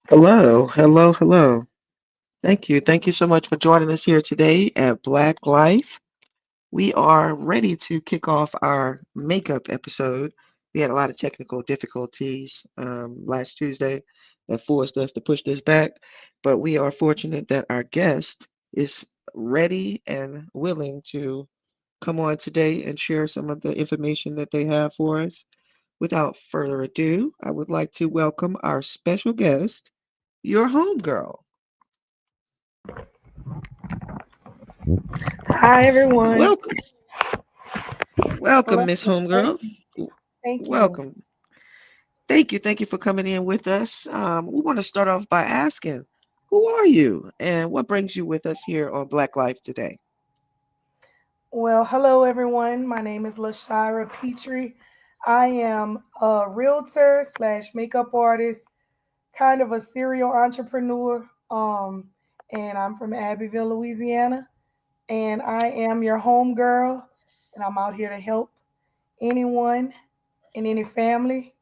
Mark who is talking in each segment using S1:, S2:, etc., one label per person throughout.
S1: Hello, hello, hello. Thank you. Thank you so much for joining us here today at Black Life. We are ready to kick off our makeup episode. We had a lot of technical difficulties last Tuesday that forced us to push this back, but we are fortunate that our guest is ready and willing to come on today and share some of the information that they have for us. Without further ado, I would like to welcome our special guest, your homegirl.
S2: Hi, everyone.
S1: Welcome, welcome,
S2: Hello.
S1: Miss Homegirl. W-
S2: Thank you.
S1: Welcome. Thank you for coming in with us. We want to start off by asking, who are you and what brings you with us here on Black Life today?
S2: Well, hello, everyone. My name is Lashira Petry. I am a realtor slash makeup artist, kind of a serial entrepreneur. And I'm from Abbeville, Louisiana. and I am your home girl, and I'm out here to help anyone in any family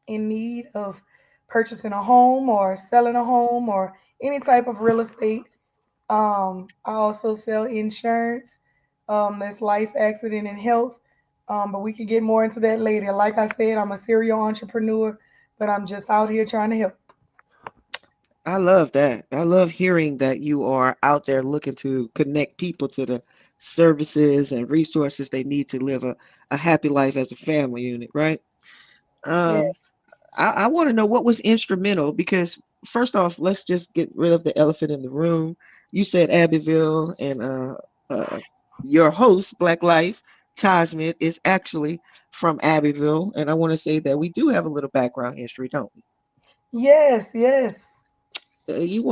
S2: in need of purchasing a home or selling a home or any type of real estate. I also sell insurance. That's life, accident, and health. But we could get more into that later. Like I said, I'm a serial entrepreneur, but I'm just out here trying to help.
S1: I love that. I love hearing that you are out there looking to connect people to the services and resources they need to live a happy life as a family unit, right?
S2: Yeah.
S1: Um, I want to know what was instrumental because first off, let's just get rid of the elephant in the room. You said Abbeville, and your host, Black Life, Tasmit, is actually from Abbeville, and I want to say that we do have a little background history, don't we?
S2: Yes, yes.
S1: You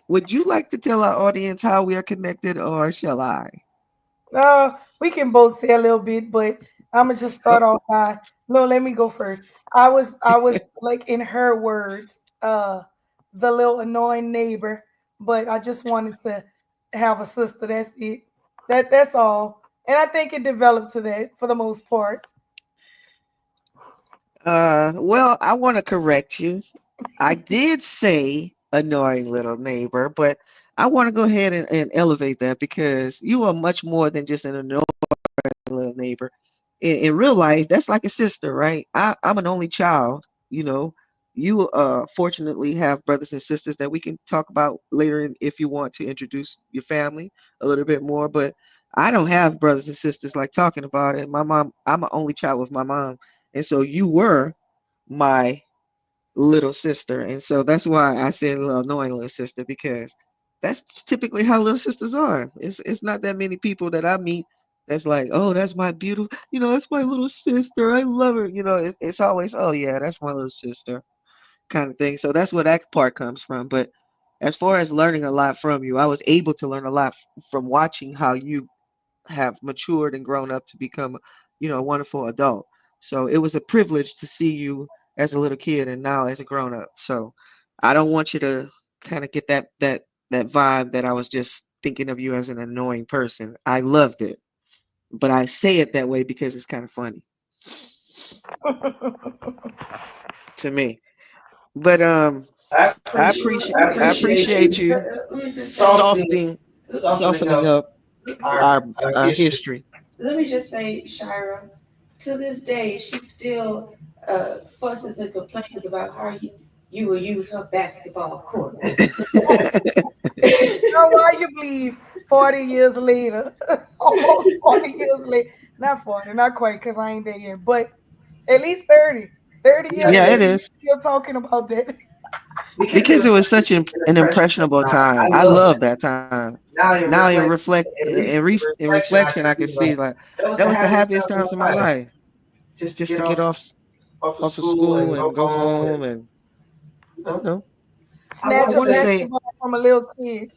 S1: would you like to tell our audience how we are connected, or shall I?
S2: We can both say a little bit, but I'm gonna just
S1: Oh,
S2: start off by no. Let me go first. I was like in her words, the little annoying neighbor, but I just wanted to have a sister. That's it. That's all. And I think it developed to that for the most part.
S1: well, I want to correct you. I did say annoying little neighbor, but I want to go ahead and elevate that because you are much more than just an annoying little neighbor. In real life, that's like a sister, right? I'm an only child, you know. You fortunately have brothers and sisters that we can talk about later if you want to introduce your family a little bit more, but I don't have brothers and sisters like talking about it. My mom, I'm an only child with my mom, and so you were my little sister. And so that's why I said little annoying little sister because that's typically how little sisters are. It's not that many people that I meet that's like, oh, that's my beautiful, that's my little sister. I love her. It's always, oh yeah, that's my little sister kind of thing. So that's where that part comes from. But as far as learning a lot from you, I was able to learn a lot from watching how you have matured and grown up to become, a wonderful adult. So it was a privilege to see you as a little kid and now as a grown up. So I don't want you to kind of get that vibe that I was just thinking of you as an annoying person. I loved it, but I say it that way because it's kind of funny to me. But I appreciate you softening softening up our history.
S3: Let me just say, Shira, to this day, she still fusses and complains about how you will use her basketball court.
S2: Now, why you believe 40 years later, almost 40 years later, not 40, not quite, because I ain't there yet, but at least 30, 30 years
S1: Yeah, it
S2: later, you
S1: is.
S2: still talking about that.
S1: Because it was such an impressionable time. I love that time. Now in reflection, I can see like that was the happiest times of my life. Just to get off of school and go home and you know. I
S2: Snatch a
S1: want to say,
S2: basketball from a little kid.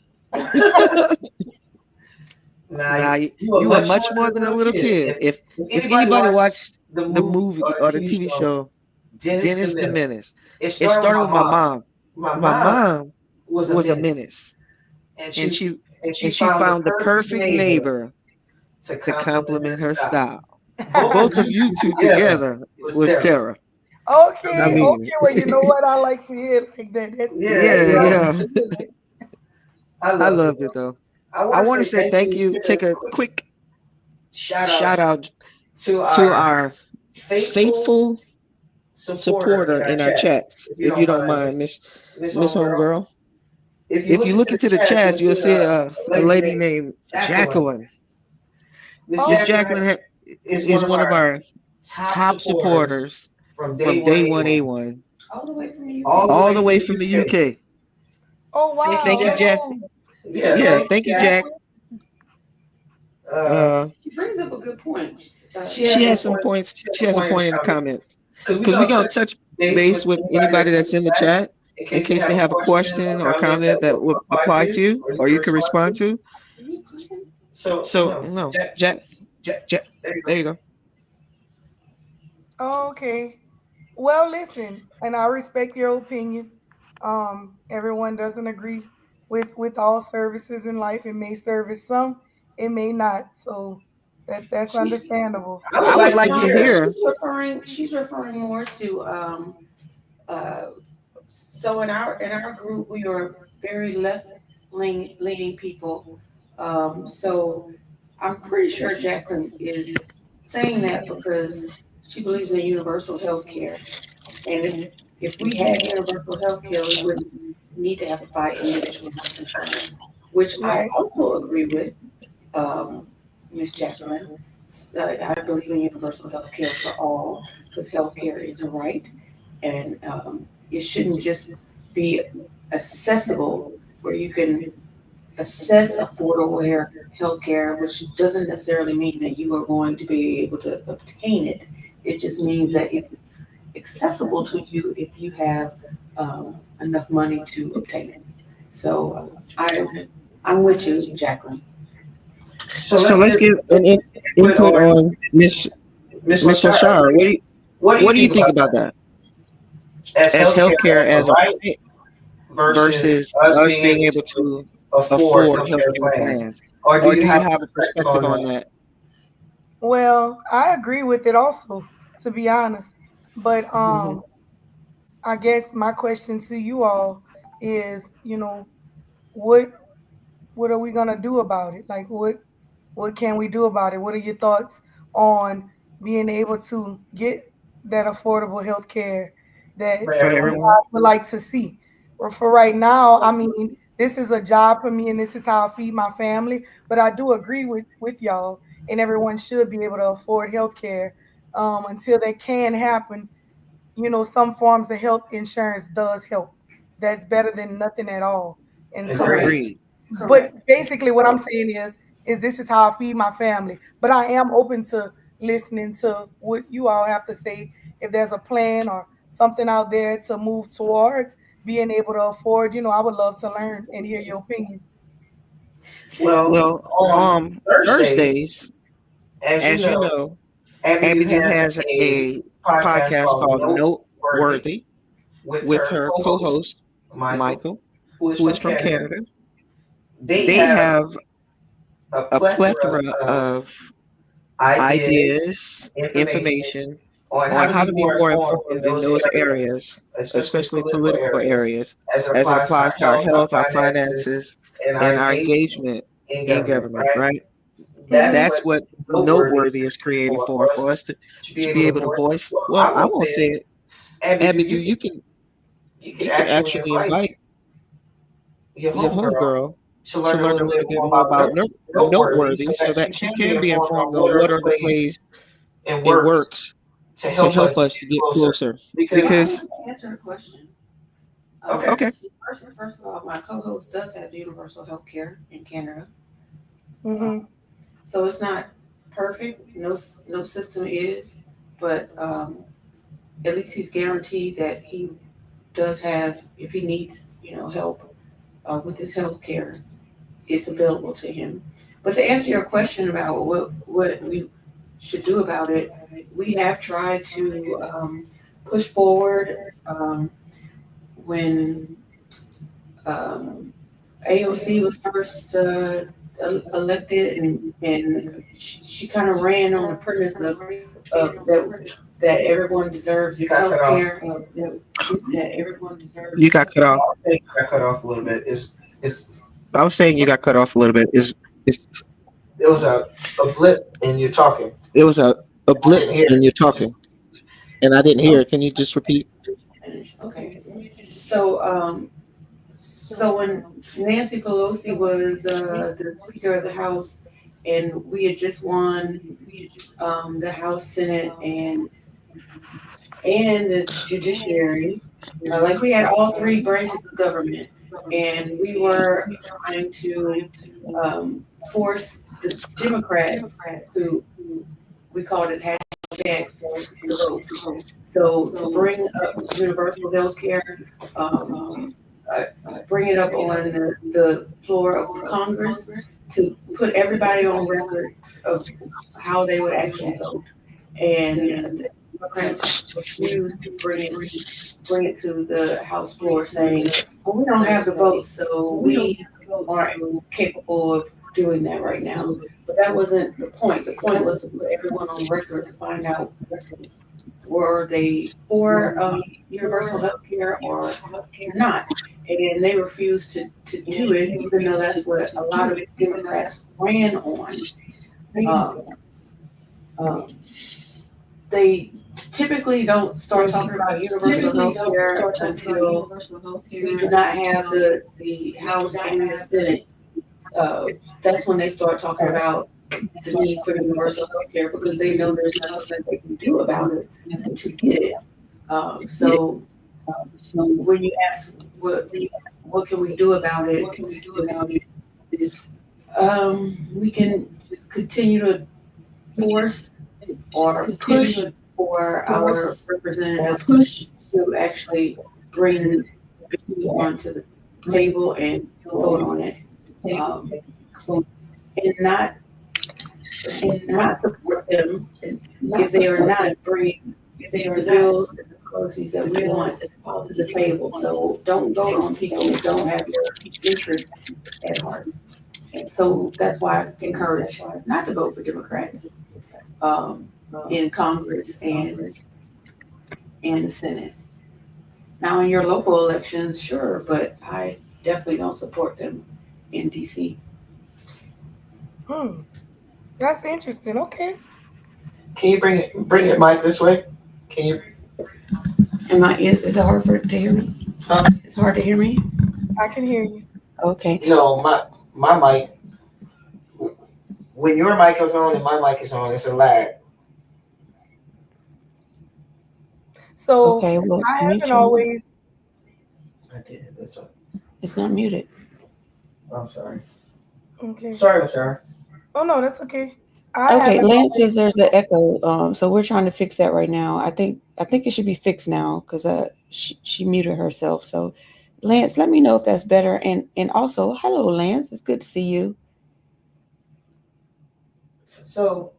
S1: nah, you were much more than a little kid. If anybody watched the movie or the TV show Dennis the Menace, it started with my mom. My mom was a menace, and she found the perfect neighbor to complement her style. Both of you two together was terror. I
S2: Okay,
S1: mean,
S2: okay. Well, you know what? I like to hear it like that. That's
S1: yeah,
S2: love.
S1: yeah. I loved it though. I want to say thank you. Take a quick shout out to our faithful supporter in our chats, if you don't mind, Miss Homegirl. If you look into the chats, you'll see a lady named Jacqueline. Miss
S2: Okay.
S1: Jacqueline is one of our top supporters from day one A1,
S3: All the way from the UK.
S1: all the way from the UK.
S2: Oh
S1: Thank
S2: wow.
S1: you, Jack.
S2: Oh,
S1: Yeah, thank you, Jack.
S2: Jacqueline.
S1: Uh,
S3: She brings up a good point.
S1: she has some points. She has a point in the comments because we're gonna touch base with anybody that's in the chat in case they have a question or comment that would apply to you or you can respond to. So no, Jack, there you go.
S2: Okay. Well, listen, and I respect your opinion. Everyone doesn't agree with all services in life. It may service some, it may not. So that's
S3: She,
S2: understandable.
S4: I would
S1: I would
S4: like to
S1: like to
S3: no,
S4: hear.
S1: hear.
S3: she's referring more to uh, so in our group we are very leaning people. So I'm pretty sure Jacqueline is saying that because she believes in universal health care. And if we had universal health care, we wouldn't need to have to buy individual health insurance, which I
S2: Right.
S3: also agree with, um, Ms. Jacqueline. I believe in universal health care for all because health care is a right, and it shouldn't just be accessible where you can assess affordable health care, which doesn't necessarily mean that you are going to be able to obtain it. It just means that it's accessible to you if you have enough money to obtain it. So I, I'm with you, Jacqueline.
S4: So
S1: So
S4: let's
S1: let's
S4: get
S1: get an
S4: input
S1: input
S4: on
S1: on
S4: Miss
S1: Miss
S4: Lashara.
S1: Lashara.
S4: What do you
S1: What do you
S4: think
S1: think
S4: about
S1: about
S4: that?
S1: that?
S4: As
S1: As
S4: healthcare
S1: healthcare
S4: as a
S1: as a
S4: right
S1: right
S4: versus
S1: versus
S4: us
S1: us
S4: being
S1: being
S4: able
S1: able
S4: to
S1: to
S4: afford
S1: afford
S4: healthcare
S1: healthcare
S4: plans,
S1: plans?
S4: or do
S1: Or
S4: you
S1: do
S4: have
S1: you
S4: a
S1: have a
S4: perspective
S1: perspective
S4: on
S1: on
S4: that?
S1: that?
S2: Well, I agree with it also, to be honest. But
S1: Hmm.
S2: I guess my question to you all is, what what are we gonna do about it? Like what can we do about it? What are your thoughts on being able to get that affordable health care that
S4: For
S1: For
S2: you
S4: everyone.
S1: everyone?
S2: guys would like to see? Or for right now, I mean, this is a job for me and this is how I feed my family. But I do agree with y'all, and everyone should be able to afford health care until that can happen. Some forms of health insurance does help. That's better than nothing at all. And so,
S4: Agreed.
S1: Agreed.
S2: but
S3: Correct.
S2: basically what I'm
S3: So
S2: saying is this is how I feed my family. But I am open to listening to what you all have to say. If there's a plan or something out there to move towards being able to afford, I would love to learn and hear your opinion.
S4: Well,
S1: Well,
S4: on Thursdays,
S1: Thursdays,
S4: as you
S1: as you
S4: know,
S1: know,
S4: Abigail
S1: Abigail
S4: has
S1: has
S4: a
S1: a
S4: podcast
S1: podcast
S4: called
S1: called
S4: Noteworthy
S1: Noteworthy
S4: with
S1: with
S4: her
S1: her
S4: co-host
S1: co-host
S4: Michael,
S1: Michael,
S4: who is
S1: who
S4: from
S1: is from
S4: Canada.
S1: Canada.
S4: They
S1: They
S4: have
S1: have
S4: a
S1: a
S4: plethora
S1: plethora
S4: of
S1: of
S4: ideas,
S1: ideas,
S4: information
S1: information
S4: on how
S1: on
S4: to
S1: how
S4: be
S1: to be
S4: more
S1: more
S4: informed in
S1: informed in
S4: those
S1: those
S4: areas,
S1: areas,
S4: especially
S1: especially
S4: political
S1: political
S4: areas,
S1: areas,
S4: as it
S1: as it
S4: applies to our
S1: applies to our
S4: health, our
S1: health, our
S4: finances,
S1: finances,
S4: and our
S1: and our
S4: engagement
S1: engagement
S4: in
S1: in
S4: government,
S1: government,
S4: right?
S1: right?
S4: That's
S2: Hmm.
S4: what
S1: That's what
S4: Noteworthy is
S1: Noteworthy is
S4: created
S1: created
S4: for
S1: for
S4: us
S1: us
S4: to be
S1: to
S4: able
S1: be
S4: to
S1: able to
S4: voice.
S1: voice.
S4: Well, I
S1: Well, I
S4: won't
S1: won't
S4: say
S1: say
S4: it.
S1: it.
S4: Abby,
S1: Abby, do
S4: you could
S1: you can
S4: actually
S1: actually
S4: invite
S1: invite
S4: your
S1: your
S4: homegirl
S1: homegirl
S4: to learn
S1: to
S4: a
S1: learn
S4: little
S1: a
S4: bit
S1: little
S4: more
S1: bit more
S4: about
S1: about
S4: Noteworthy so
S1: Noteworthy
S4: that
S1: so
S4: she
S1: that she
S4: can be
S1: can be
S4: informed on
S1: informed
S4: what
S1: on
S4: are
S1: what
S4: the
S1: are the
S4: plays
S1: plays
S4: and
S1: and
S4: works
S1: works
S4: to
S1: to
S4: help us
S1: help
S4: to
S1: us
S4: get
S1: to get
S4: closer.
S1: closer.
S4: Because,
S3: I
S1: Because,
S3: want to answer a question.
S4: okay,
S3: Um,
S1: okay,
S3: first of all, my co-host does have universal health care in Canada. Um,
S2: Hmm.
S3: so it's not perfect. No system is, but at least he's guaranteed that he does have, if he needs, help with his health care, it's available to him. But to answer your question about what we should do about it, we have tried to push forward when um, AOC was first elected, and she kind of ran on the premise of that everyone deserves
S4: you got cut
S3: health
S4: off.
S3: care. That everyone deserves.
S1: you got cut off.
S4: I think you got cut off a little bit. It's
S1: I was saying you got cut off a little bit. Is
S4: There was a blip and you're talking.
S1: It was a
S4: I
S1: blip
S4: didn't hear
S1: and
S4: it.
S1: you're
S4: You just
S1: talking, and I didn't
S3: Oh,
S1: hear it. Can you just repeat?
S3: okay. So so when Nancy Pelosi was the Speaker of the House, and we had just won the House, Senate, and the judiciary. Like we had all three branches of government, and we were trying to force the Democrats to, we called it hashtag force the vote. So to bring up universal health care, um, uh, bring it up on the floor of Congress to put everybody on record of how they would actually vote. And the Democrats refused to bring it to the House floor, saying, "Well, we don't have the votes, so we aren't capable of." doing that right now. But that wasn't the point. The point was to put everyone on record to find out were they for universal health care or not. And they refused to do it, even though that's what a lot of Democrats ran on. Um, they typically don't start talking about universal health care until we do not have the House and the Senate. Uh, that's when they start talking about the need for universal health care because they know there's nothing that they can do about it to get it. So when you ask what can we do about it, we can just continue to force or push for our representatives to actually bring onto the table and vote on it, um, and not support them if they are not bringing the bills and the policies that we want to the table. So don't vote on people who don't have your interests at heart. So that's why I encourage not to vote for Democrats um, in Congress and the Senate. Now, in your local elections, sure, but I definitely don't support them in DC.
S2: Hmm, that's interesting. Okay.
S4: Can you bring it, Mike, this way? Can you?
S3: Is it hard to hear me?
S4: Huh?
S3: It's hard to hear me.
S2: I can hear you.
S3: Okay.
S4: No, my mic. When your mic is on and my mic is on, it's a lag.
S2: So
S3: Okay. Well,
S2: I
S3: mute
S2: haven't
S3: your mic.
S2: always.
S4: I did. That's all.
S3: It's not muted.
S4: I'm sorry.
S2: Okay.
S4: Sorry, Lashira.
S2: Oh no, that's okay. I
S3: Okay,
S2: haven't
S3: Lance
S2: always.
S3: says there's an echo. So we're trying to fix that right now. I think it should be fixed now because she muted herself. So, Lance, let me know if that's better. And also, hello, Lance. It's good to see you.
S4: So,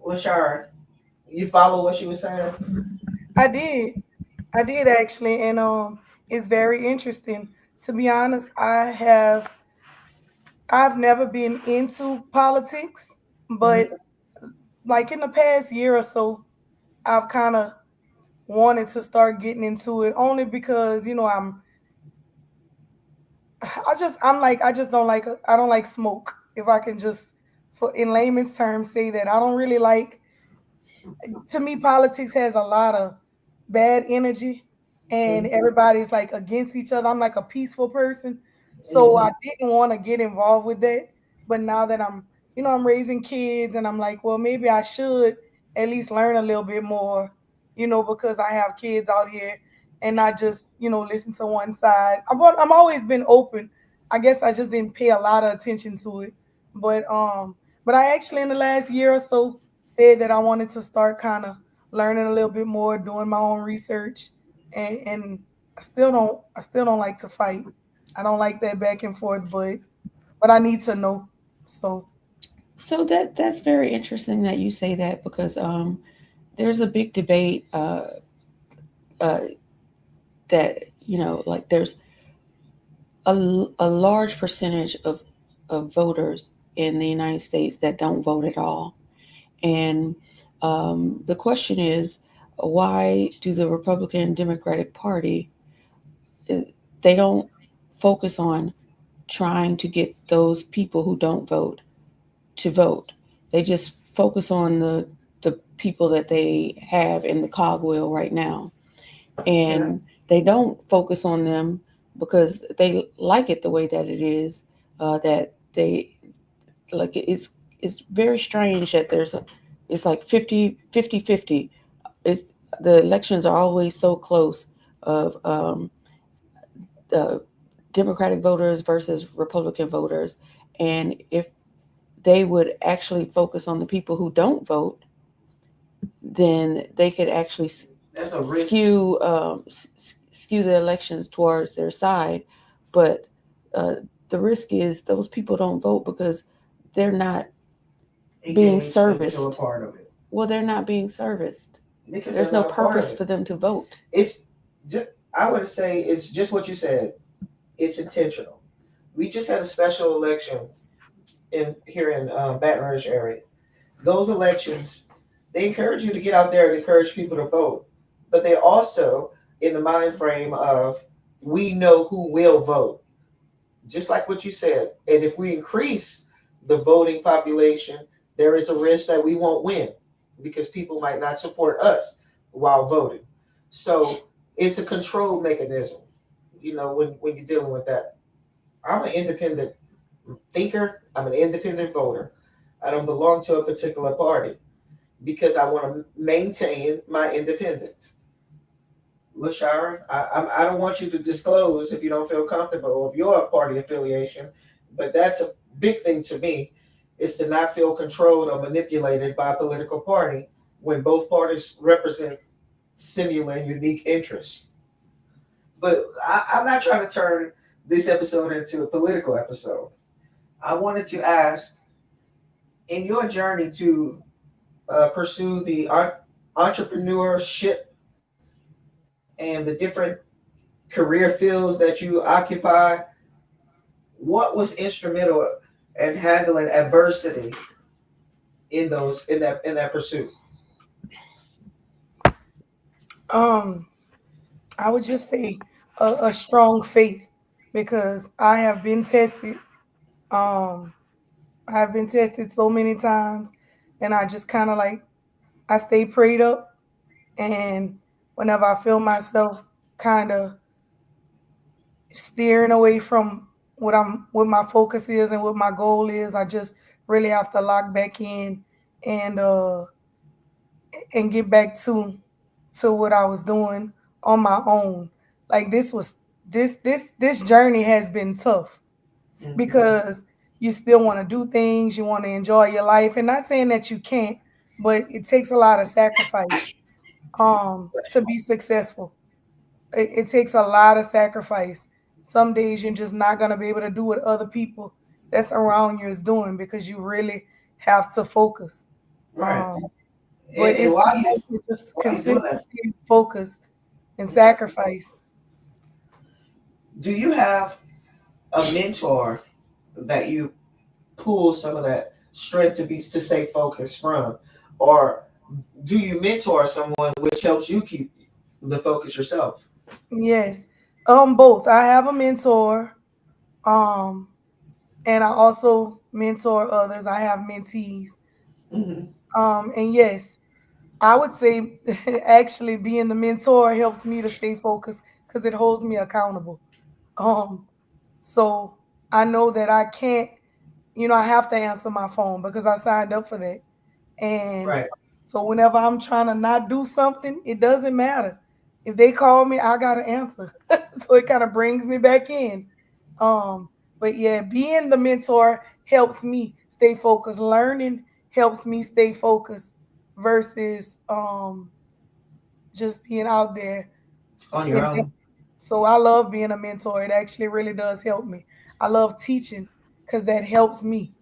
S4: Lashira, you follow what she was saying?
S2: I did. I did actually, and it's very interesting. To be honest, I've never been into politics,
S4: Mm-hmm.
S2: but like in the past year or so, I've kind of wanted to start getting into it only because I just don't like I don't like smoke. If I can just for in layman's terms say that I don't really like to me politics has a lot of bad energy and everybody's like against each other. I'm like a peaceful person. So
S4: Mm-hmm.
S2: I didn't want to get involved with that. But now that I'm raising kids and I'm like, well, maybe I should at least learn a little bit more, because I have kids out here and not just, listen to one side. I'm always been open. I guess I just didn't pay a lot of attention to it. But I actually in the last year or so said that I wanted to start kind of learning a little bit more, doing my own research, and I still don't like to fight. I don't like that back and forth, but I need to know. So
S3: So that's very interesting that you say that because there's a big debate uh, that like there's a large percentage of voters in the United States that don't vote at all. And the question is, why do the Republican Democratic Party, uh, they don't focus on trying to get those people who don't vote to vote? They just focus on the people that they have in the cogwheel right now.
S4: Can I?
S3: And they don't focus on them because they like it the way that it is, that they like it's very strange that it's like 50 50 50. It's the elections are always so close of the Democratic voters versus Republican voters. And if they would actually focus on the people who don't vote, then they could actually
S4: That's a risk.
S3: skew the elections towards their side. But uh, the risk is those people don't vote because they're not
S4: It
S3: being
S4: getting into a
S3: serviced.
S4: part of it
S3: Well, they're not being serviced.
S4: because they're
S3: There's no
S4: not a part of
S3: purpose
S4: it.
S3: for them to vote.
S4: It's just, I would say it's just what you said. It's intentional. We just had a special election in here in Baton Rouge area. Those elections, they encourage you to get out there and encourage people to vote, but they also in the mind frame of we know who will vote, just like what you said. And if we increase the voting population, there is a risk that we won't win because people might not support us while voting. So it's a control mechanism, when you're dealing with that. I'm an independent thinker, I'm an independent voter. I don't belong to a particular party because I want to maintain my independence. Lashara, I don't want you to disclose if you don't feel comfortable of your party affiliation, but that's a big thing to me is to not feel controlled or manipulated by a political party when both parties represent similar and unique interests. But I'm not trying to turn this episode into a political episode. I wanted to ask, in your journey to pursue the entrepreneurship and the different career fields that you occupy, what was instrumental in handling adversity in that pursuit?
S2: Um, I would just say a strong faith because Um, I have been tested so many times, and I just kind of like I stay prayed up, and whenever I feel myself kind of steering away from what my focus is and what my goal is, I just really have to lock back in and uh and get back to what I was doing on my own. Like this journey has been tough
S4: Mm-hmm.
S2: because you still want to do things, you want to enjoy your life, and not saying that you can't, but it takes a lot of sacrifice to be successful. It takes a lot of sacrifice. Some days you're just not gonna be able to do what other people that's around you is doing because you really have to focus.
S4: Right.
S2: Um, but
S4: And
S2: it's mostly just
S4: while you doing that,
S2: consistency, focus, and
S4: okay.
S2: sacrifice.
S4: Do you have a mentor that you pull some of that strength to stay focused from, or do you mentor someone which helps you keep the focus yourself?
S2: Yes. Both. I have a mentor. Um, and I also mentor others. I have mentees.
S4: Mm-hmm.
S2: And yes, I would say actually being the mentor helps me to stay focused because it holds me accountable. Um, so I know that I can't, I have to answer my phone because I signed up for that. And
S4: Right.
S2: so whenever I'm trying to not do something, it doesn't matter. If they call me, I gotta answer. So it kind of brings me back in. Um, but yeah, being the mentor helps me stay focused. Learning helps me stay focused versus just being out there.
S4: On your
S2: And
S4: own.
S2: so I love being a mentor. It actually really does help me. I love teaching because that helps me.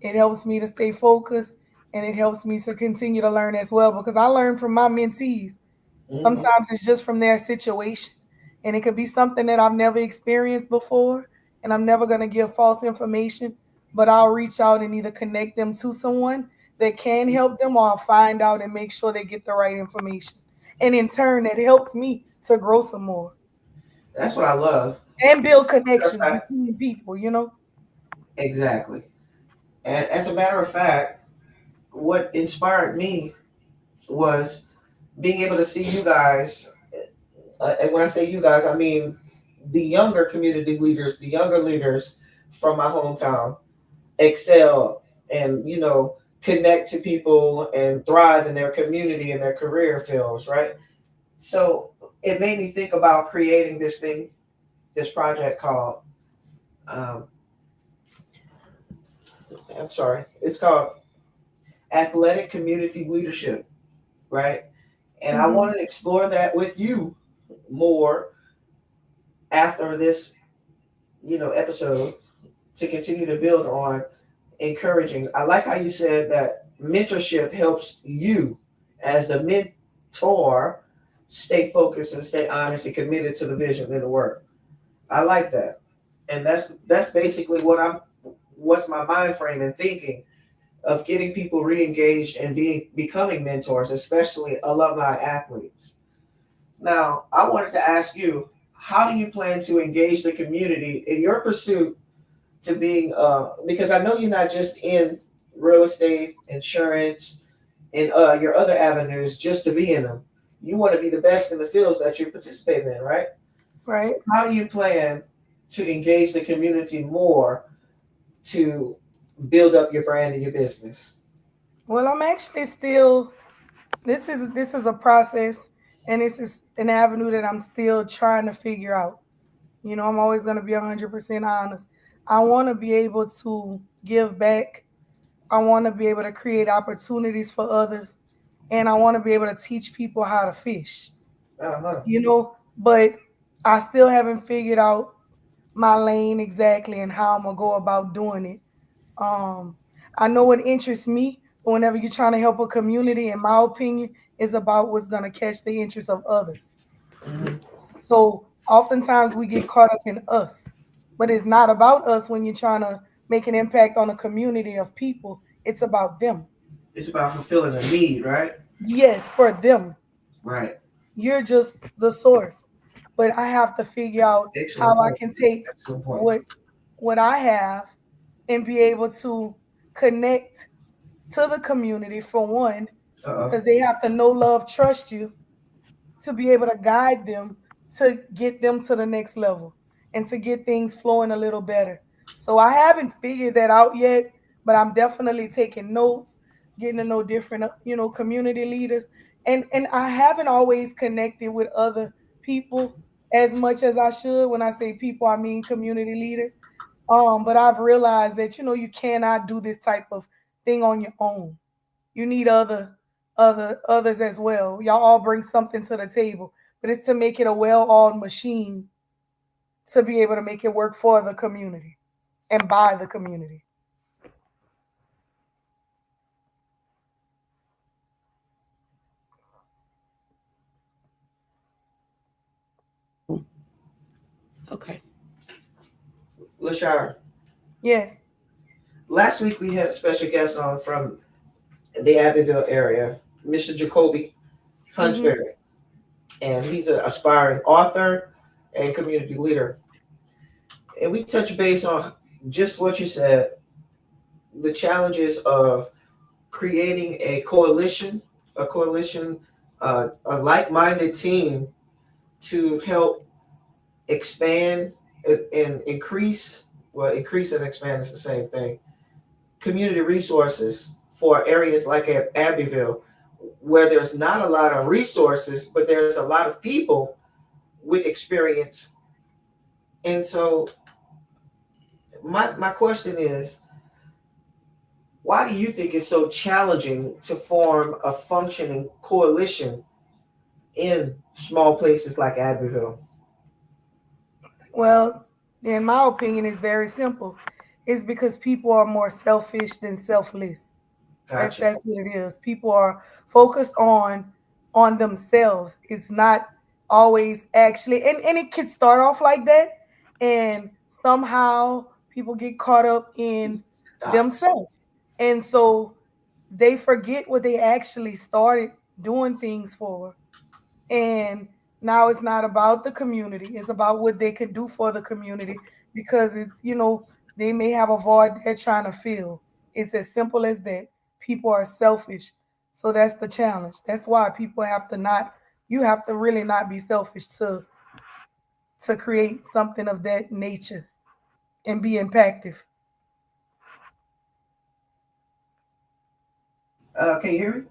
S2: It helps me to stay focused and it helps me to continue to learn as well because I learn from my mentees.
S4: Mm-hmm.
S2: Sometimes it's just from their situation. And it could be something that I've never experienced before. And I'm never going to give false information, but I'll reach out and either connect them to someone that can help them or I'll find out and make sure they get the right information. And in turn, it helps me to grow some more
S4: That's what I love.
S2: and build
S4: Matter of
S2: connections
S4: fact,
S2: between people.
S4: exactly. And as a matter of fact, what inspired me was being able to see you guys. And when I say you guys, I mean the younger community leaders, the younger leaders from my hometown excel and connect to people and thrive in their community and their career fields, right? So it made me think about creating this project called um, I'm sorry, it's called Athletic Community Leadership, right? And I
S2: Hmm.
S4: want to explore that with you more after this episode to continue to build on encouraging. I like how you said that mentorship helps you as the mentor stay focused and stay honest and committed to the vision and the work. I like that. And that's basically what's my mind frame and thinking of getting people re-engaged and becoming mentors, especially alumni athletes. Now, I wanted to ask you, how do you plan to engage the community in your pursuit to being because I know you're not just in real estate, insurance, and your other avenues just to be in them. You want to be the best in the fields that you're participating in, right? So
S2: Right.
S4: how do you plan to engage the community more to build up your brand and your business?
S2: Well, I'm actually still. This is a process, and this is an avenue that I'm still trying to figure out. I'm always going to be 100% honest. I want to be able to give back. I want to be able to create opportunities for others, and I want to be able to teach people how to fish.
S4: Uh-huh.
S2: But I still haven't figured out my lane exactly and how I'm gonna go about doing it. Um, I know what interests me, but whenever you're trying to help a community, in my opinion, is about what's gonna catch the interest of others.
S4: Hmm.
S2: So oftentimes we get caught up in us, but it's not about us when you're trying to make an impact on a community of people. It's about them.
S4: It's about fulfilling a need, right?
S2: Yes, for them.
S4: Right.
S2: You're just the source. But I have to figure out
S4: Excellent
S2: how I
S4: point.
S2: can take
S4: Excellent point.
S2: what I have and be able to connect to the community for one,
S4: Uh-oh.
S2: because they have to know, love, trust you to be able to guide them to get them to the next level and to get things flowing a little better. So I haven't figured that out yet, but I'm definitely taking notes, getting to know different, community leaders. And I haven't always connected with other people as much as I should. When I say people, I mean community leaders. But I've realized that you cannot do this type of thing on your own. You need others as well. Y'all all bring something to the table, but it's to make it a well-oiled machine to be able to make it work for the community and by the community.
S3: Okay.
S4: Lashara,
S2: Yes.
S4: last week we had a special guest on from the Abbeville area, Mr. Jacoby
S2: Mhm.
S4: Huntsberry, and he's an aspiring author and community leader. And we touched base on just what you said, the challenges of creating a coalition, a like-minded team to help expand and increase. Well, increase and expand is the same thing. Community resources for areas like Abbeville, where there's not a lot of resources, but there's a lot of people with experience. And so my question is, why do you think it's so challenging to form a functioning coalition in small places like Abbeville?
S2: Well, in my opinion, it's very simple. It's because people are more selfish than selfless. That's
S4: Gotcha.
S2: that's what it is. People are focused on themselves. It's not always actually, and it can start off like that, and somehow people get caught up in
S4: Dots.
S2: themselves, and so they forget what they actually started doing things for. And now it's not about the community, it's about what they could do for the community, because they may have a void they're trying to fill. It's as simple as that. People are selfish, so that's the challenge. That's why people have to not you have to really not be selfish to create something of that nature and be impactful.
S4: Can you hear me?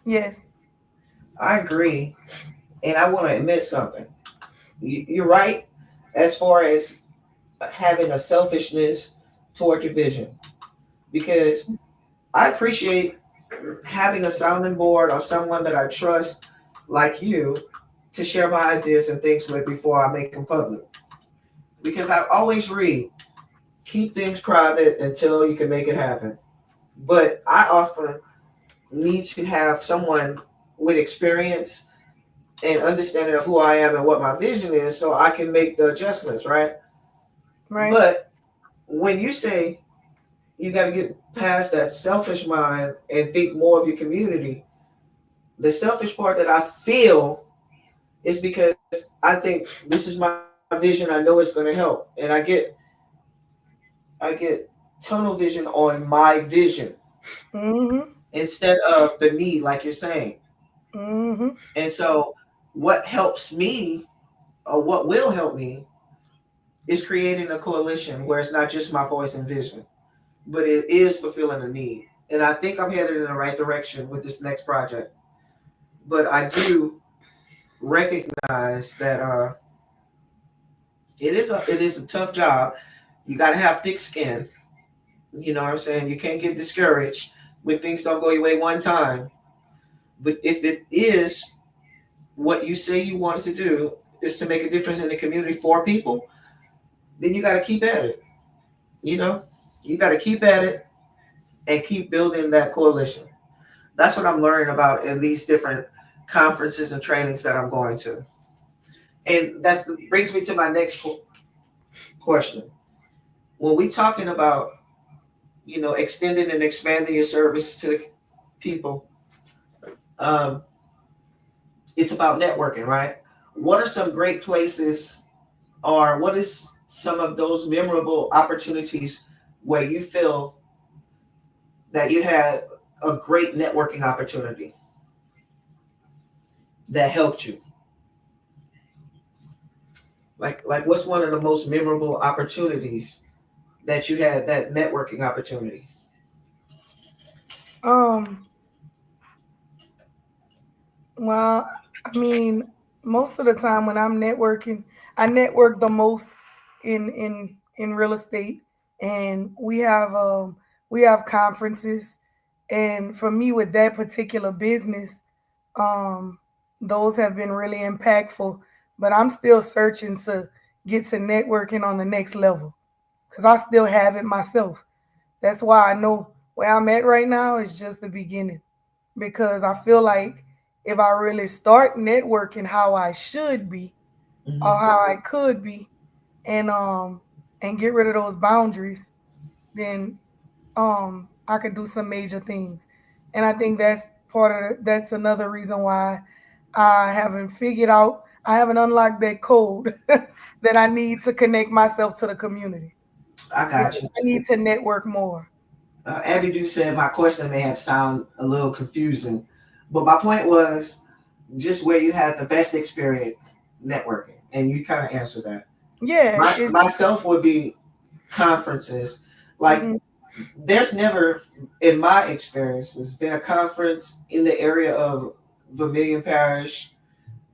S2: Yes.
S4: I agree. And I want to admit something. You're right as far as having a selfishness toward your vision. Because I appreciate having a sounding board or someone that I trust, like you, to share my ideas and things with before I make them public. Because I always read, keep things private until you can make it happen. But I often need to have someone with experience and understanding of who I am and what my vision is so I can make the adjustments, right?
S2: Right.
S4: But when you say you got to get past that selfish mind and think more of your community. The selfish part that I feel is because I think this is my vision. I know it's going to help, and I get tunnel vision on my vision
S2: Mhm.
S4: instead of the need, like you're saying.
S2: Mhm.
S4: And so, what helps me, or what will help me, is creating a coalition where it's not just my voice and vision, but it is fulfilling a need. And I think I'm headed in the right direction with this next project. But I do recognize that it is a tough job. You got to have thick skin. You know what I'm saying? You can't get discouraged when things don't go your way one time. But if it is what you say you wanted to do is to make a difference in the community for people, then you got to keep at it. You know, you got to keep at it and keep building that coalition. That's what I'm learning about in these different conferences and trainings that I'm going to. And that brings me to my next question. When we talking about, extending and expanding your service to the people, um, it's about networking, right? What are some great places, or what is some of those memorable opportunities where you feel that you had a great networking opportunity that helped you? Like what's one of the most memorable opportunities that you had, that networking opportunity?
S2: Um. Well, I mean, most of the time when I'm networking, I network the most in real estate, and we have conferences, and for me with that particular business, um, those have been really impactful. But I'm still searching to get to networking on the next level because I still have it myself. That's why I know where I'm at right now is just the beginning because I feel like if I really start networking how I should be or
S4: Mm-hmm.
S2: how I could be and get rid of those boundaries, then I could do some major things. And I think that's another reason why I haven't unlocked that code that I need to connect myself to the community
S4: I got
S2: because
S4: you.
S2: I need to network more.
S4: Abby do said my question may have sound a little confusing, but my point was just where you had the best experience networking, and you kind of answered that.
S2: Yeah, it's
S4: Myself would be conferences. Like,
S2: mhm.
S4: there's never, in my experience, there's been a conference in the area of Vermilion Parish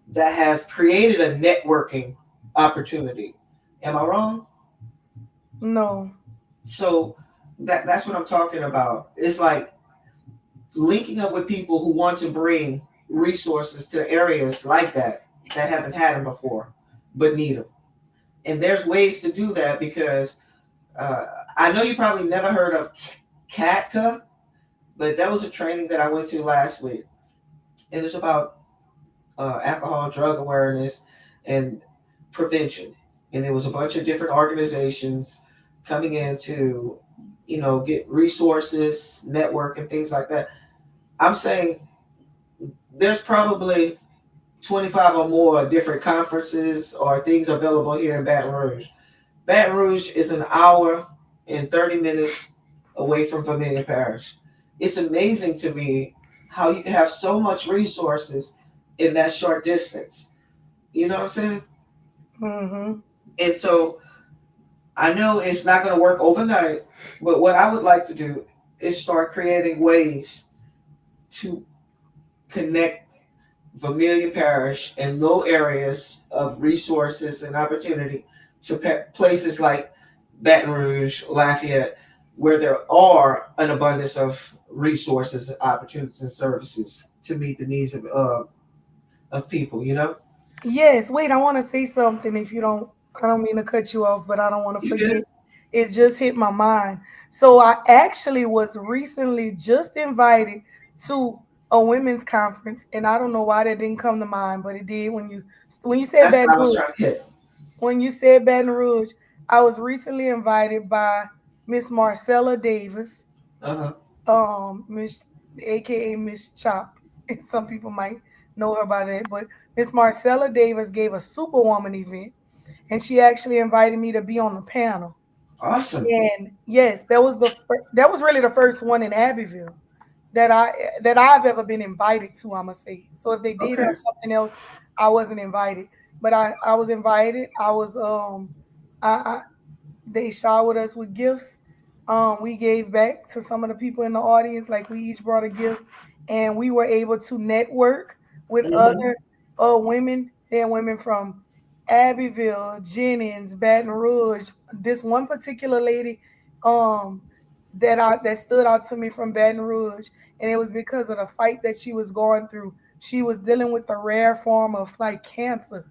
S4: that has created a networking opportunity. Am I wrong?
S2: No.
S4: So that's what I'm talking about. It's like linking up with people who want to bring resources to areas like that haven't had them before, but need them. And there's ways to do that because uh, I know you probably never heard of CATCA, but that was a training that I went to last week, and it's about alcohol, drug awareness, and prevention. And there was a bunch of different organizations coming in to, get resources, network, and things like that. I'm saying there's probably 25 or more different conferences or things available here in Baton Rouge. Baton Rouge is an hour and 30 minutes away from Vermilion Parish. It's amazing to me how you can have so much resources in that short distance. You know what I'm saying?
S2: Mhm.
S4: And so I know it's not going to work overnight, but what I would like to do is start creating ways to connect Vermilion Parish and low areas of resources and opportunity to places like Baton Rouge, Lafayette, where there are an abundance of resources, opportunities, and services to meet the needs of people.
S2: Yes, wait, I want to say something if you don't I don't mean to cut you off, but I don't want to
S4: You good?
S2: forget. It just hit my mind. So I actually was recently just invited to a women's conference and I don't know why that didn't come to mind, but it did when you said
S4: That's
S2: Baton
S4: what I was
S2: Rouge.
S4: trying to hit.
S2: When you said Baton Rouge, I was recently invited by Miss Marcella Davis,
S4: Uh-huh.
S2: Miss, aka Miss Chop. Some people might know her by that, but Miss Marcella Davis gave a Superwoman event, and she actually invited me to be on the panel.
S4: Awesome.
S2: And yes, that was really the first one in Abbeville that I've ever been invited to. I must say. So if they did have
S4: Okay.
S2: something else, I wasn't invited, but I was invited. I was I they showered us with gifts. We gave back to some of the people in the audience, like we each brought a gift, and we were able to network with
S4: Mm-hmm.
S2: other women. There are women from Abbeville, Jennings, Baton Rouge. This one particular lady, um, that stood out to me from Baton Rouge, and it was because of the fight that she was going through. She was dealing with a rare form of like cancer,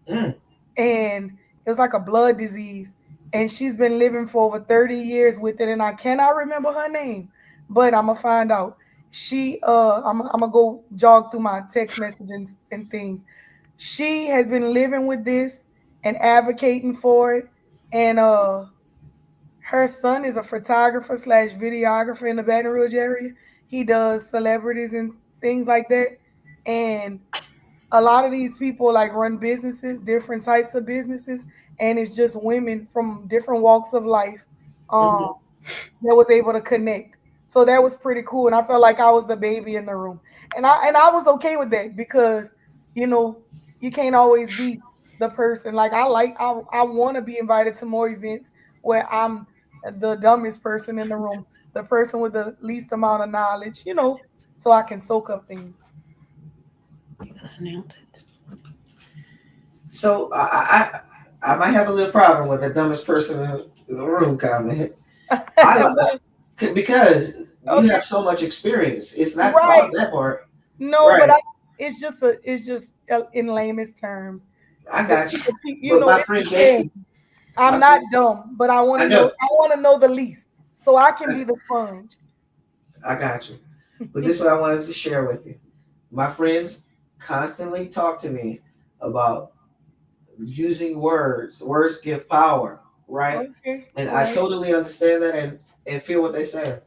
S4: Mm.
S2: and it was like a blood disease, and she's been living for over 30 years with it, and I cannot remember her name, but I'm gonna find out. I'm gonna go jog through my text messages and things. She has been living with this and advocating for it, and her son is a photographer slash videographer in the Baton Rouge area. He does celebrities and things like that, and a lot of these people like run businesses, different types of businesses, and it's just women from different walks of life um,
S4: Mm-hmm.
S2: that was able to connect. So that was pretty cool, and I felt like I was the baby in the room, and I was okay with that because you know you can't always be the person. Like I want to be invited to more events where I'm the dumbest person in the room, the person with the least amount of knowledge, so I can soak up things.
S3: Announce it.
S4: So I might have a little problem with the dumbest person in the room comment. I because you
S2: Okay.
S4: have so much experience. It's not
S2: Right.
S4: about that part.
S2: No, but
S4: Right.
S2: it's just in lamest terms.
S4: I got you. But my
S2: It's
S4: friend
S2: a saying.
S4: Jason,
S2: I'm
S4: my
S2: not
S4: friend,
S2: dumb, but I want
S4: I
S2: to know.
S4: know.
S2: I want to know the least, so I can
S4: I,
S2: be the sponge.
S4: I got you. But this is what I wanted to share with you. My friends constantly talk to me about using words. Words give power, right?
S2: Okay.
S4: And I
S2: Right.
S4: totally understand that and feel what they're saying.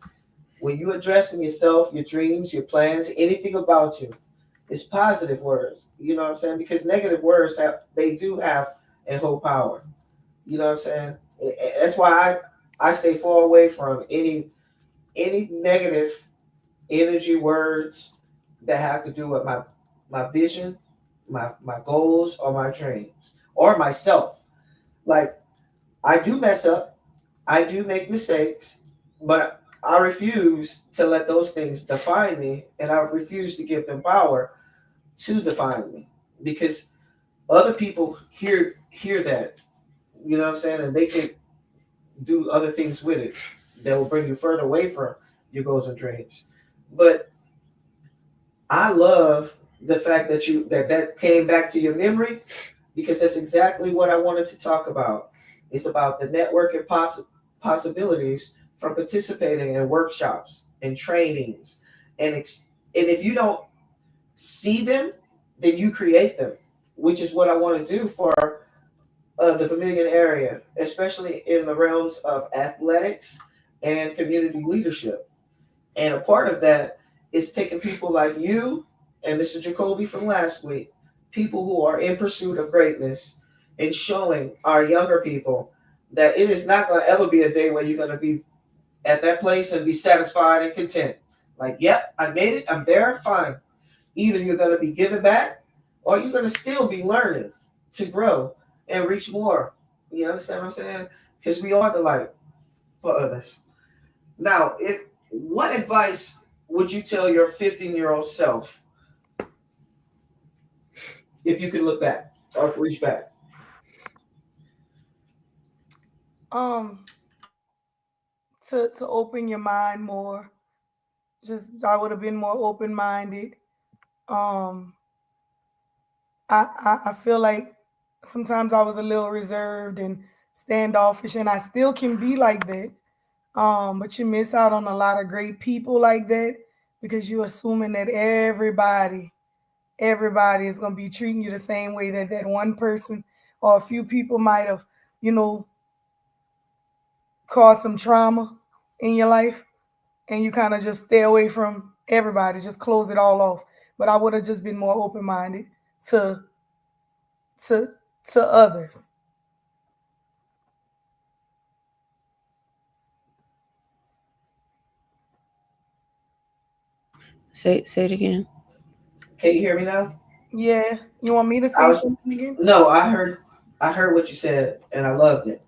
S4: When you addressing yourself, your dreams, your plans, anything about you, it's positive words. You know what I'm saying? Because negative words they do have and hold power. You know what I'm saying? That's why I stay far away from any negative energy words that have to do with my vision, my goals, or my dreams, or myself. Like I do mess up, I do make mistakes, but I refuse to let those things define me, and I refuse to give them power to define me because other people hear that, you know what I'm saying, and they can do other things with it that will bring you further away from your goals and dreams. But I love the fact that that came back to your memory because that's exactly what I wanted to talk about. It's about the network and possibilities from participating in workshops and trainings, and if you don't see them, then you create them, which is what I want to do for the Vermilion area, especially in the realms of athletics and community leadership. And a part of that is taking people like you and Mr. Jacoby from last week, people who are in pursuit of greatness, and showing our younger people that it is not going to ever be a day where you're going to be at that place and be satisfied and content. Like, yep, I made it, I'm there, fine. Either you're going to be giving back or you're going to still be learning to grow and reach more. You understand what I'm saying? Because we are the light for others. Now, what advice would you tell your 15-year-old self if you could look back or reach back?
S2: Um, to open your mind more. Just I would have been more open minded. Um, I feel like sometimes I was a little reserved and standoffish, and I still can be like that. But you miss out on a lot of great people like that because you're assuming that everybody is going to be treating you the same way that that one person or a few people might have, you know, cause some trauma in your life, and you kind of just stay away from everybody, just close it all off. But I would have just been more open minded to to to others.
S3: Say it again.
S4: Can you hear me now?
S2: Yeah, you want me to
S4: I
S2: say
S4: was
S2: something again?
S4: no, I heard what you said and I loved it.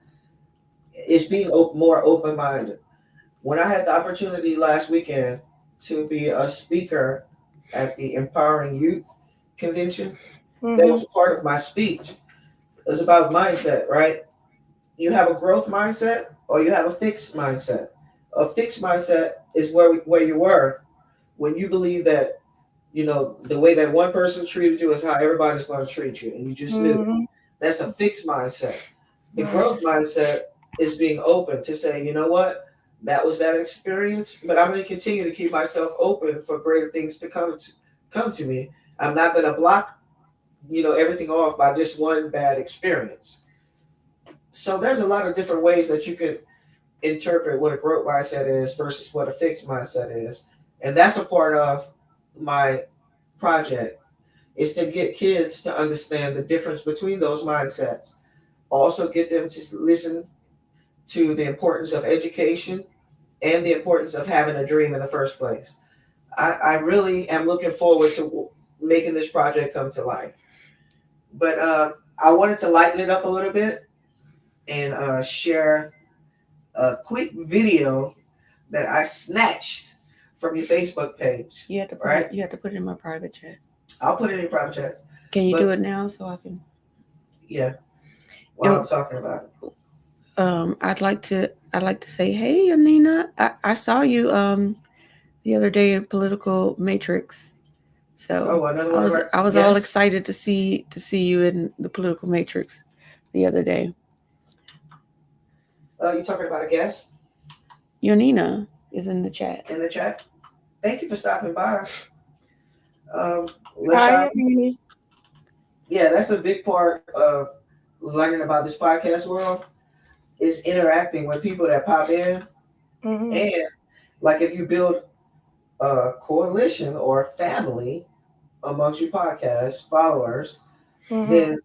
S4: It's being more open minded. When I had the opportunity last weekend to be a speaker at the Empowering Youth Convention, that
S2: Mhm.
S4: was part of my speech. It's about mindset, right? You have a growth mindset or you have a fixed mindset. A fixed mindset is where you were when you believe that the way that one person treated you is how everybody's going to treat you, and you just knew it.
S2: Mhm.
S4: That's a fixed mindset. The
S2: Mhm.
S4: growth mindset is being open to say, you know what, that was that experience, but I'm going to continue to keep myself open for greater things to come to me. I'm not going to block everything off by just one bad experience. So there's a lot of different ways that you could interpret what a growth mindset is versus what a fixed mindset is, and that's a part of my project is to get kids to understand the difference between those mindsets. Also, get them to listen to the importance of education and the importance of having a dream in the first place. I really am looking forward to making this project come to life. But I wanted to lighten it up a little bit and share a quick video that I snatched from your Facebook page. Right?
S3: You have to put it in my private chat.
S4: I'll put it in private chats.
S3: Can you do
S4: But
S3: it now so I can?
S4: yeah, while
S3: And
S4: I'm talking about it.
S3: I'd like to say, hey, Anina, I saw you the other day in Political Matrix. So
S4: Oh, another one of our
S3: I was all
S4: yes.
S3: excited to see you in the Political Matrix the other day.
S4: You talking about a guest
S3: Yonina is in the chat.
S4: in the chat? Thank you for stopping by. Um,
S2: Hi,
S4: Lashira,
S2: Amini.
S4: yeah, that's a big part of learning about this podcast world is interacting with people that pop in.
S2: Mhm.
S4: And like if you build a coalition or family amongst your podcast followers,
S2: Mhm.
S4: then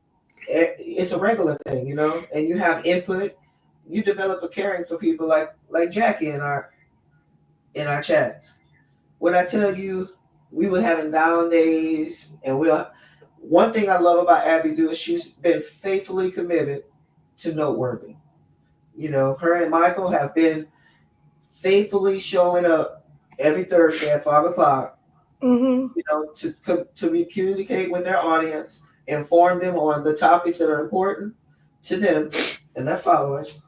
S4: it's a regular thing, and you have input. You develop a caring for people like Jackie in our chats. When I tell you we were having down days, and one thing I love about Abby do is she's been faithfully committed to Noteworthy. Her and Michael have been faithfully showing up every Thursday at 5 o'clock,
S2: Mhm.
S4: to communicate with their audience, inform them on the topics that are important to them and their followers.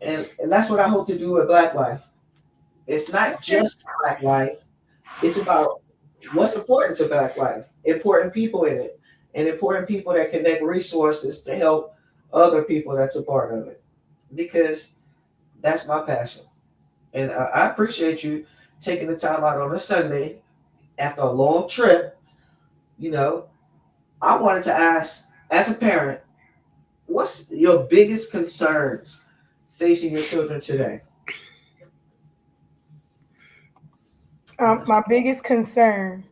S4: And that's what I hope to do with Black Life. It's not
S2: Okay.
S4: just Black Life, it's about what's important to Black Life, important people in it, and important people that connect resources to help other people that's a part of it. Because that's my passion. And I appreciate you taking the time out on a Sunday after a long trip. You know, I wanted to ask, as a parent, what's your biggest concerns facing your children today?
S2: My biggest concern,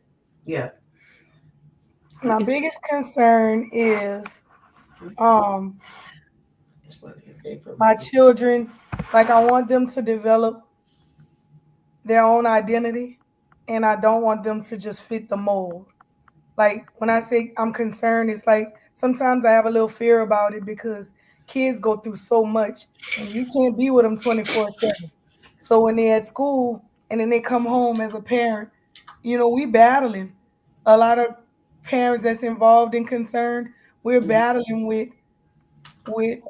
S4: Yeah,
S2: my
S3: It's
S2: biggest concern is um
S4: it's funny. It came from
S2: my children. Like I want them to develop their own identity, and I don't want them to just fit the mold. Like when I say I'm concerned, it's like sometimes I have a little fear about it because kids go through so much and you can't be with them 24/7. So when they're at school and then they come home as a parent, we battling. A lot of parents that's involved in concern, we're
S4: Mhm.
S2: battling with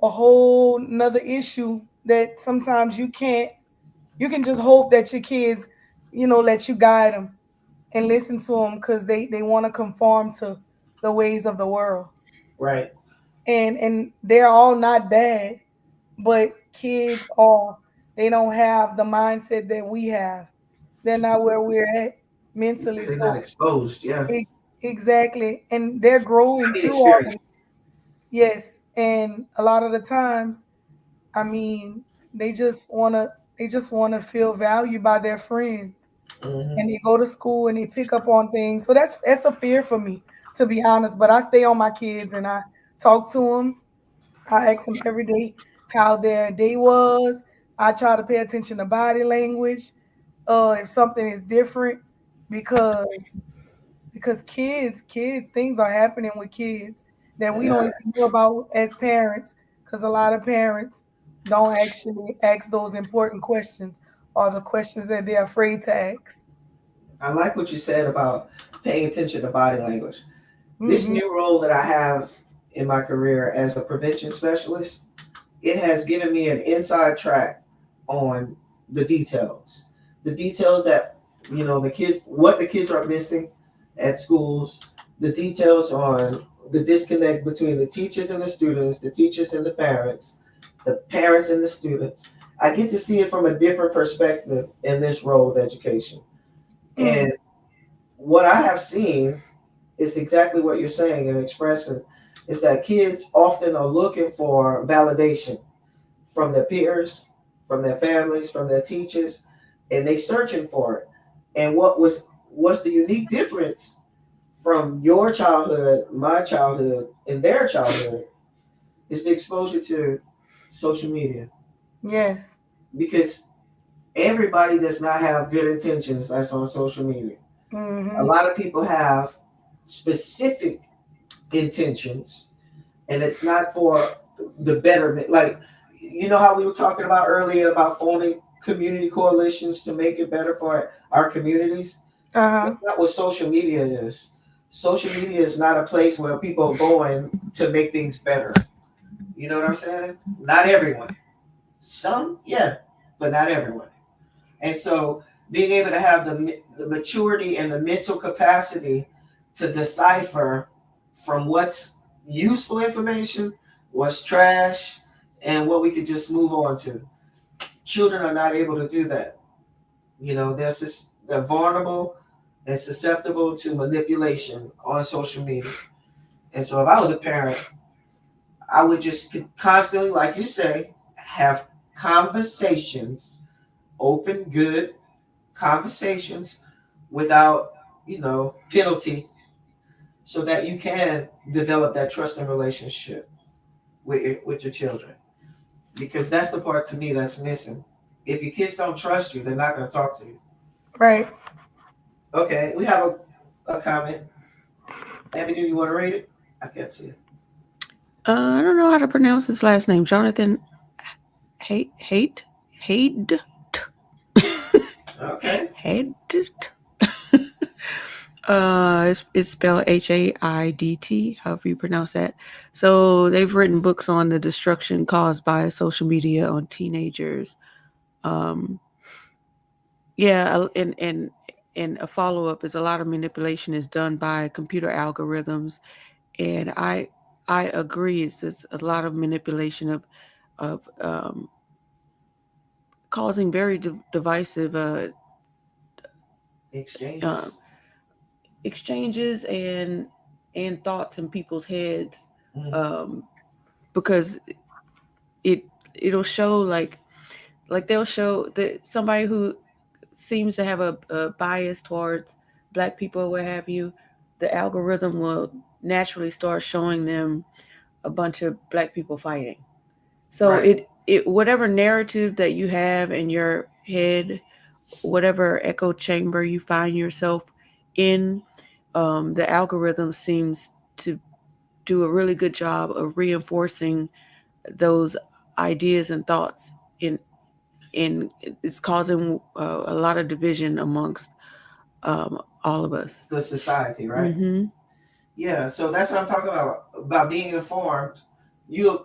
S2: a whole nother issue that sometimes you can just hope that your kids, let you guide them and listen to them because they want to conform to the ways of the world,
S4: Right.
S2: and they're all not bad, but kids are, they don't have the mindset that we have. They're not where we're at mentally.
S4: Because they're not
S2: So
S4: exposed. Yeah.
S2: exactly, and they're growing
S4: I mean,
S2: through all of
S4: experience.
S2: it. Yes, and a lot of the times, I mean, they just wanna feel valued by their friends,
S4: Hmm.
S2: and they go to school and they pick up on things. So that's a fear for me, to be honest. But I stay on my kids and I talk to them. I ask them every day how their day was. I try to pay attention to body language. If something is different, because kids, things are happening with kids that we don't
S4: Yeah,
S2: even know about as parents. Because a lot of parents don't actually ask those important questions, or the questions that they're afraid to ask.
S4: I like what you said about paying attention to body language. This
S2: Hmm.
S4: new role that I have in my career as a prevention specialist, it has given me an inside track on the details. The details that, the kids, what the kids are missing at schools, the details on the disconnect between the teachers and the students, the teachers and the parents and the students. I get to see it from a different perspective in this role of education.
S2: Mm.
S4: And what I have seen is exactly what you're saying and expressing is that kids often are looking for validation from their peers, from their families, from their teachers, and they searching for it. And what's the unique difference from your childhood, my childhood, and their childhood is the exposure to social media.
S2: Yes.
S4: Because everybody does not have good intentions that's on social media. A
S2: Hmm.
S4: lot of people have specific intentions and it's not for the betterment. Like, you know how we were talking about earlier about forming community coalitions to make it better for our communities?
S2: Uh-huh.
S4: That's not what social media is. Social media is not a place where people are going to make things better. You know what I'm saying? Not everyone. Some, yeah, but not everyone. And so being able to have the maturity and the mental capacity to decipher from what's useful information, what's trash, and what we could just move on to. Children are not able to do that. They're vulnerable and susceptible to manipulation on social media. And so if I was a parent, I would just constantly, like you say, have conversations, open, good conversations without, penalty so that you can develop that trusting relationship with your children. Because that's the part to me that's missing. If your kids don't trust you, they're not going to talk to you.
S2: Right.
S4: Okay, we have a comment. Abby, do you want to read it? I can't see it.
S5: I don't know how to pronounce his last name. Jonathan Haidt. Haidt.
S4: Okay.
S5: Haidt. It's spelled Haidt, however you pronounce that. So they've written books on the destruction caused by social media on teenagers. Um, yeah, and a follow up is a lot of manipulation is done by computer algorithms, and I agree. It's just a lot of manipulation of causing very divisive uh,
S4: Exchanges.
S5: exchanges and thoughts in people's heads,
S4: Mm-hmm.
S5: um, because it it'll show like they'll show that somebody who seems to have a bias towards black people or what have you, the algorithm will naturally start showing them a bunch of black people fighting. So
S4: Right.
S5: it whatever narrative that you have in your head, whatever echo chamber you find yourself in, the algorithm seems to do a really good job of reinforcing those ideas and thoughts in it's causing a lot of division amongst all of us.
S4: The society, right?
S5: Mm-hmm.
S4: Yeah. So that's what I'm talking about being informed. You,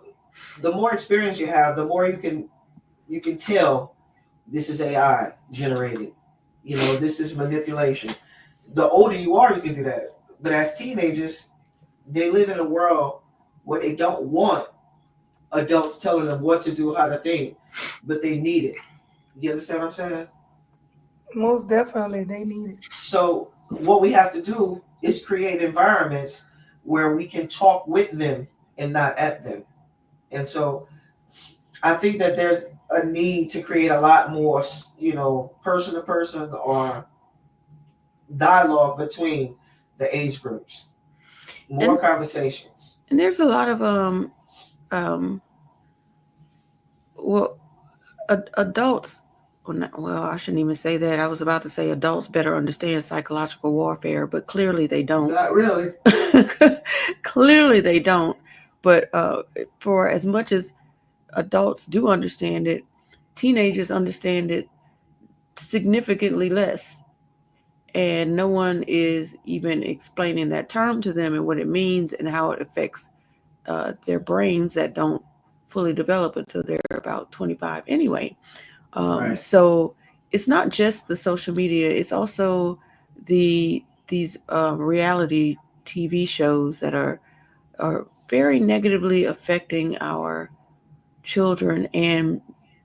S4: the more experience you have, the more you can tell this is AI generated. This is manipulation. The older you are, you can do that. But as teenagers, they live in a world where they don't want adults telling them what to do, how to think, but they need it. You understand what I'm saying?
S2: Most definitely, they need it.
S4: So what we have to do is create environments where we can talk with them and not at them. And so I think that a need to create a lot more, person to person or dialogue between the age groups, more
S5: and
S4: conversations.
S5: and there's a lot of um well adults. Well, I shouldn't even say that. I was about to say adults better understand psychological warfare, but clearly they don't.
S4: Not really.
S5: Clearly they don't. But for as much as adults do understand it, teenagers understand it significantly less. And no one is even explaining that term to them and what it means and how it affects their brains that don't fully develop until they're about 25 anyway.
S4: Right.
S5: So it's not just the social media; it's also these reality TV shows that are very negatively affecting our children. And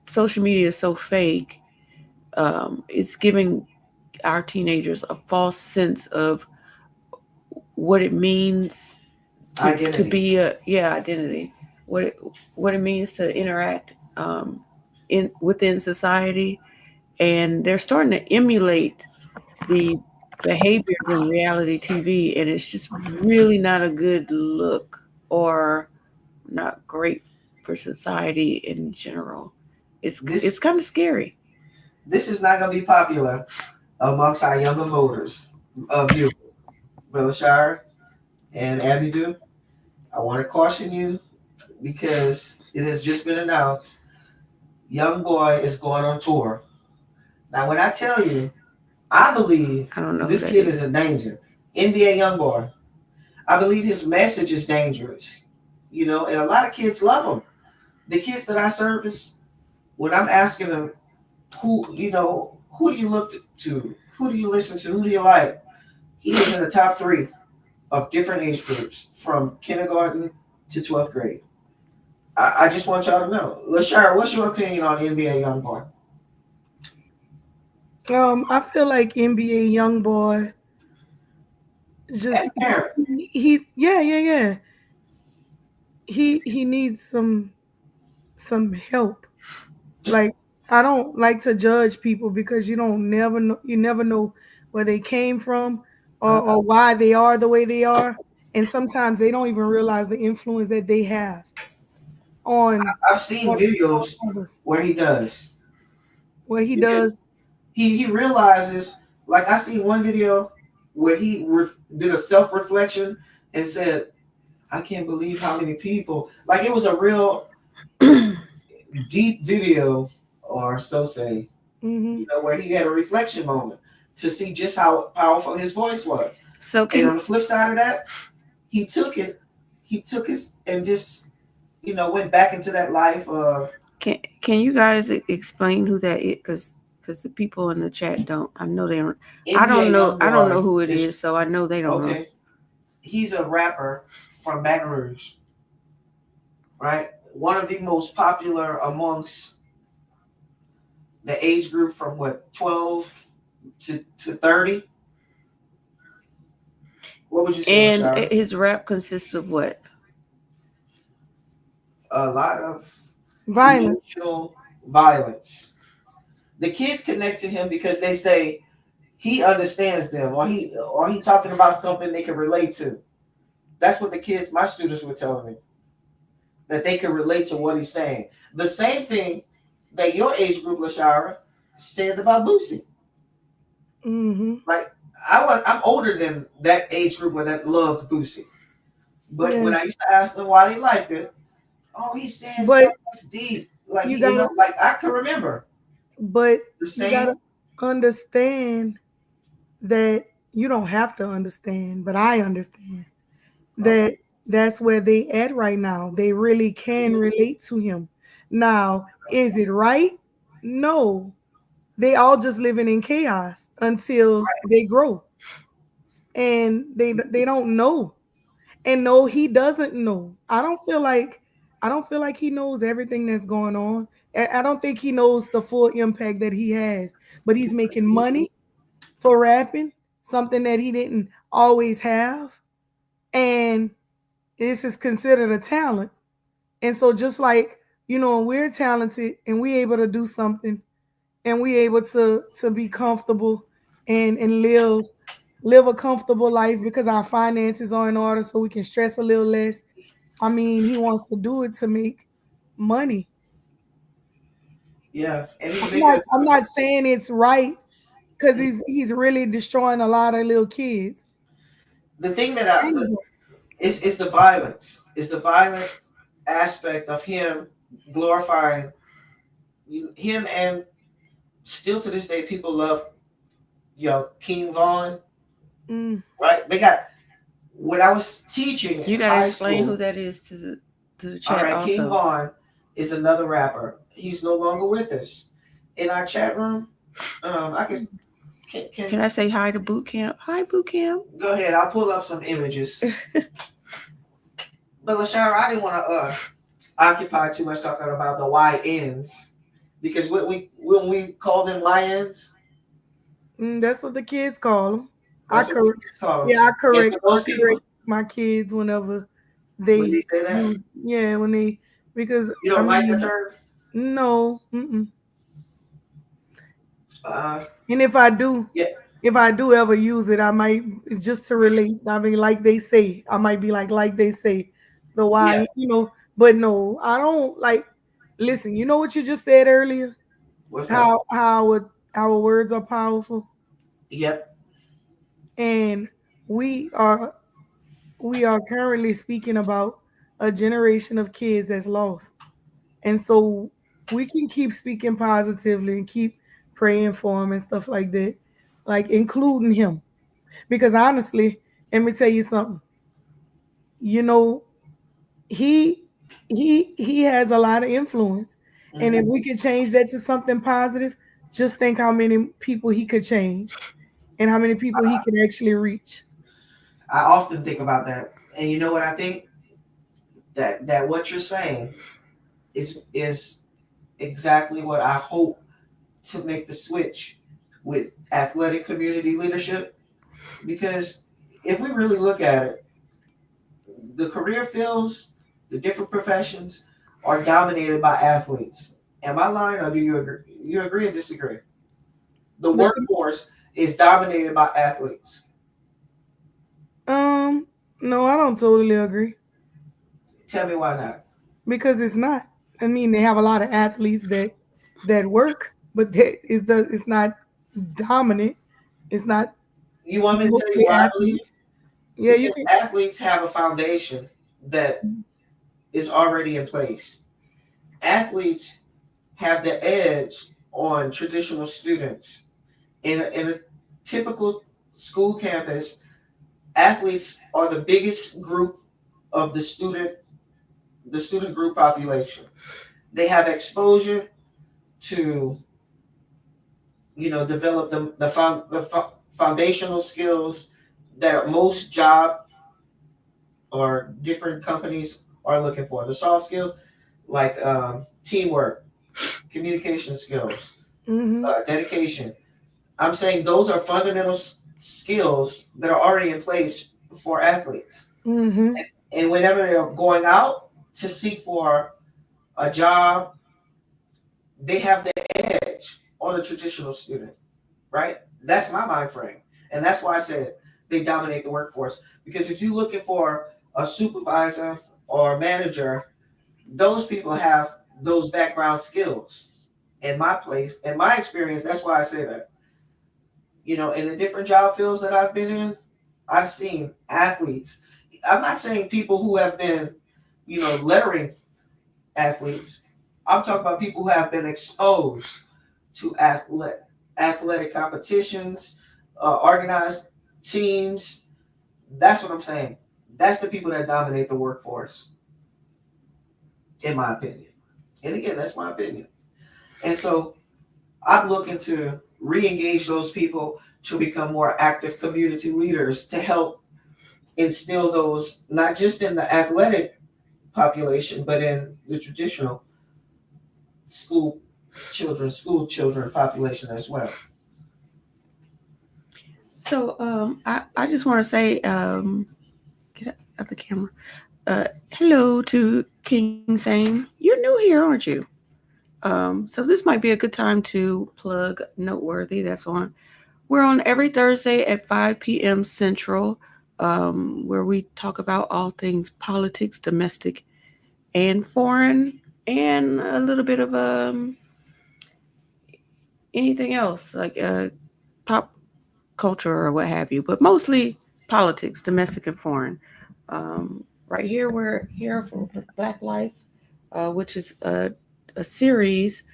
S5: social media is so fake; it's giving our teenagers a false sense of what it means to
S4: Identity.
S5: be a identity, what it, what it means to interact in within society, and they're starting to emulate the behaviors in reality TV, and it's just really not a good look or not great for society in general. It's
S4: This
S5: kind of scary.
S4: this is not going to be popular amongst our younger voters, viewers. Brother Shire and Abidu, I want to caution you because it has just been announced. Young boy is going on tour. Now, when I tell you, I believe
S5: I don't know who
S4: this
S5: that
S4: kid
S5: is.
S4: is a danger. NBA young boy. I believe his message is dangerous. And a lot of kids love him. The kids that I service, when I'm asking them, who do you look to? Who do you listen to? Who do you like? He is in the top three of different age groups from kindergarten to 12th grade. I just want y'all to know. Lashira, what's your opinion on the NBA young boy?
S2: I feel like NBA young boy
S4: As
S2: just
S4: a parent,
S2: yeah. He needs some help. Like, I don't like to judge people because you never know where they came from, or why they are the way they are, and sometimes they don't even realize the influence that they have on
S4: I've seen
S2: on
S4: videos
S2: others.
S4: where he does
S2: What he
S4: because
S2: does.
S4: he realizes. Like I seen one video where he did a self reflection and said, "I can't believe how many people." Like it was a real deep video, or so say,
S2: Hmm.
S4: where he had a reflection moment to see just how powerful his voice was.
S5: So
S4: And
S5: can
S4: on the flip side of that, he took it, and just, went back into that life of
S5: can you guys explain who that is? Because the people in the chat don't. I know they don't. I don't
S4: NBA
S5: know.
S4: young
S5: I don't know
S4: boy.
S5: who it
S4: Is
S5: is, so I know they don't know.
S4: okay. He's a rapper from Baton Rouge, right? One of the most popular amongst the age group from what 12 to 30. What would you say,
S5: And
S4: Lashara?
S5: his rap consists of what?
S4: A lot of
S2: Violent.
S4: emotional violence. The kids connect to him because they say he understands them, or he talking about something they can relate to. That's what the kids, my students, were telling me, that they could relate to what he's saying. The same thing that your age group, Lashara, said about Boosie.
S2: Hmm.
S4: Like I'm older than that age group when that loved Boosie. But
S2: Yeah,
S4: when I used to ask them why they liked it, oh, he said
S2: but
S4: stuff that's deep. Like
S2: you gotta
S4: like I can remember
S2: but
S4: the
S2: you gotta
S4: same.
S2: understand that you don't have to understand, but I understand
S4: Okay.
S2: that that's where they at right now. They really can relate to him. Now, is it right? No. They all just living in chaos until they grow. And they don't know. And no, he doesn't know. I don't feel like he knows everything that's going on. I don't think he knows the full impact that he has. But he's making money for rapping, something that he didn't always have. And this is considered a talent. And so just like we're talented and we able to do something and we able to be comfortable and live a comfortable life because our finances are in order so we can stress a little less. I mean, he wants to do it to make money.
S4: Yeah, and he's
S2: I'm
S4: making
S2: not
S4: it.
S2: I'm not saying it's right because he's really destroying a lot of little kids.
S4: The thing that I
S2: Anyway,
S4: is the violence. Is the violent aspect of him glorifying him, and still to this day people love King Vaughn,
S2: mm,
S4: right? They got when I was teaching in
S5: You gotta
S4: high
S5: explain who
S4: school.
S5: that is to the
S4: All
S5: chat
S4: right, King
S5: also.
S4: Vaughn is another rapper. He's no longer with us. In our chat room, I can
S5: Can I say hi to Boot Camp? Hi, Boot Camp.
S4: go ahead. I'll pull up some images. But Lashara, I didn't want to occupy too much talking about the YNs because when we call them YNs,
S2: that's what the kids call them. I
S4: that's what we
S2: correct.
S4: call them.
S2: Yeah, I
S4: And
S2: correct.
S4: for
S2: I
S4: those people,
S2: correct my kids whenever
S4: when
S2: they
S4: they say that,
S2: use. Yeah, when they because
S4: you
S2: I
S4: don't like the
S2: mean
S4: term.
S2: no. Mm-mm.
S4: Uh,
S2: And
S4: yeah,
S2: if I do ever use it, I might just to relate. I mean, like they say, I might be like they say, the
S4: yeah.
S2: why, But no, I don't like. Listen, you know what you just said earlier?
S4: What's that?
S2: How our words are powerful,
S4: Yep.
S2: and we are we are currently speaking about a generation of kids that's lost, and so we can keep speaking positively and keep praying for them and stuff like that, like including him. Because honestly, let me tell you something. You know, he he has a lot of influence. And if
S4: Hmm.
S2: we could change that to something positive, just think how many people he could change and how many people he could actually reach.
S4: I often think about that, and you know what I think that what you're saying is exactly what I hope to make the switch with athletic community leadership. Because if we really look at it, the career fields, the different professions are dominated by athletes. Am I lying or do you agree? You agree or disagree? The
S2: The,
S4: workforce is dominated by athletes.
S2: um, no, I don't totally agree
S4: Tell me why not.
S2: because it's not. I mean, they have a lot of athletes that work, but that is it's not dominant. It's not
S4: You want me to tell you
S2: mostly
S4: why I believe?
S2: athletes. Yeah, you
S4: Because
S2: can.
S4: athletes have a foundation that is already in place. Athletes have the edge on traditional students. In a typical school campus, athletes are the biggest group of the student group population. They have exposure to develop the foundational skills that most job or different companies are looking for. The soft skills like teamwork, communication skills,
S2: Mm-hmm.
S4: dedication. I'm saying those are fundamental skills that are already in place for athletes.
S2: Mm-hmm.
S4: And whenever they're going out to seek for a job, they have the edge on a traditional student, right? That's my mind frame. And that's why I said they dominate the workforce. Because if you're looking for a supervisor or a manager, those people have those background skills. In my place, in my experience, that's why I say that. In the different job fields that I've been in, I've seen athletes. I'm not saying people who have been, lettering athletes. I'm talking about people who have been exposed to athletic competitions, organized teams. That's what I'm saying. That's the people that dominate the workforce, in my opinion. And again, that's my opinion. And so I'm looking to re-engage those people to become more active community leaders to help instill those not just in the athletic population, but in the traditional school school children population as well.
S5: So I just want to say, get out the camera. Hello to King Sane. You're new here, aren't you? So this might be a good time to plug Noteworthy. That's on. We're on every Thursday at 5 p.m. Central, where we talk about all things politics, domestic and foreign, and a little bit of anything else like pop culture or what have you, but mostly politics, domestic and foreign. Right here, we're here for Black Life, which is a series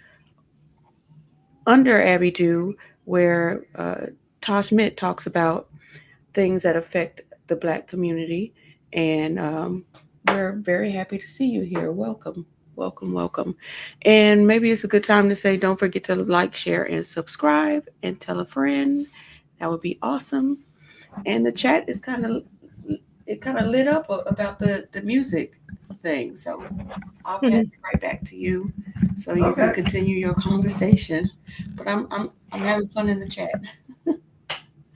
S5: under Abby Do, where Tosh Mitt talks about things that affect the Black community. And we're very happy to see you here. Welcome, welcome, welcome. And maybe it's a good time to say don't forget to like, share, and subscribe and tell a friend. That would be awesome. And the chat is kind of lit up about the music thing. So I'll pass it right back to you, so you can
S4: Okay.
S5: continue your conversation. But I'm having fun in the chat.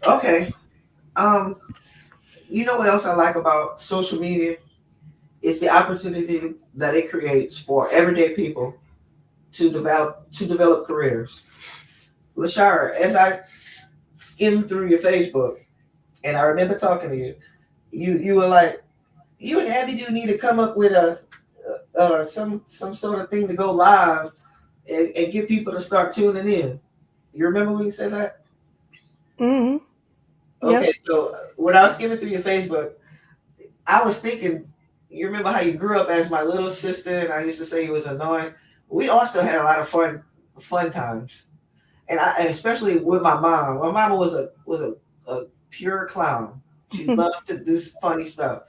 S4: Okay. Um, you know what else I like about social media is the opportunity that it creates for everyday people to develop careers. Lashara, as I skimmed through your Facebook, and I remember talking to you, you were like, you and Abby do need to come up with a some sort of thing to go live and get people to start tuning in. You remember when you said that?
S2: Mm-hmm. Yep.
S4: Okay, so when I was skimming through your Facebook, I was thinking, you remember how you grew up as my little sister, and I used to say you was annoying. We also had a lot of fun times, and especially with my mom. My mama was a pure clown. She loved to do funny stuff,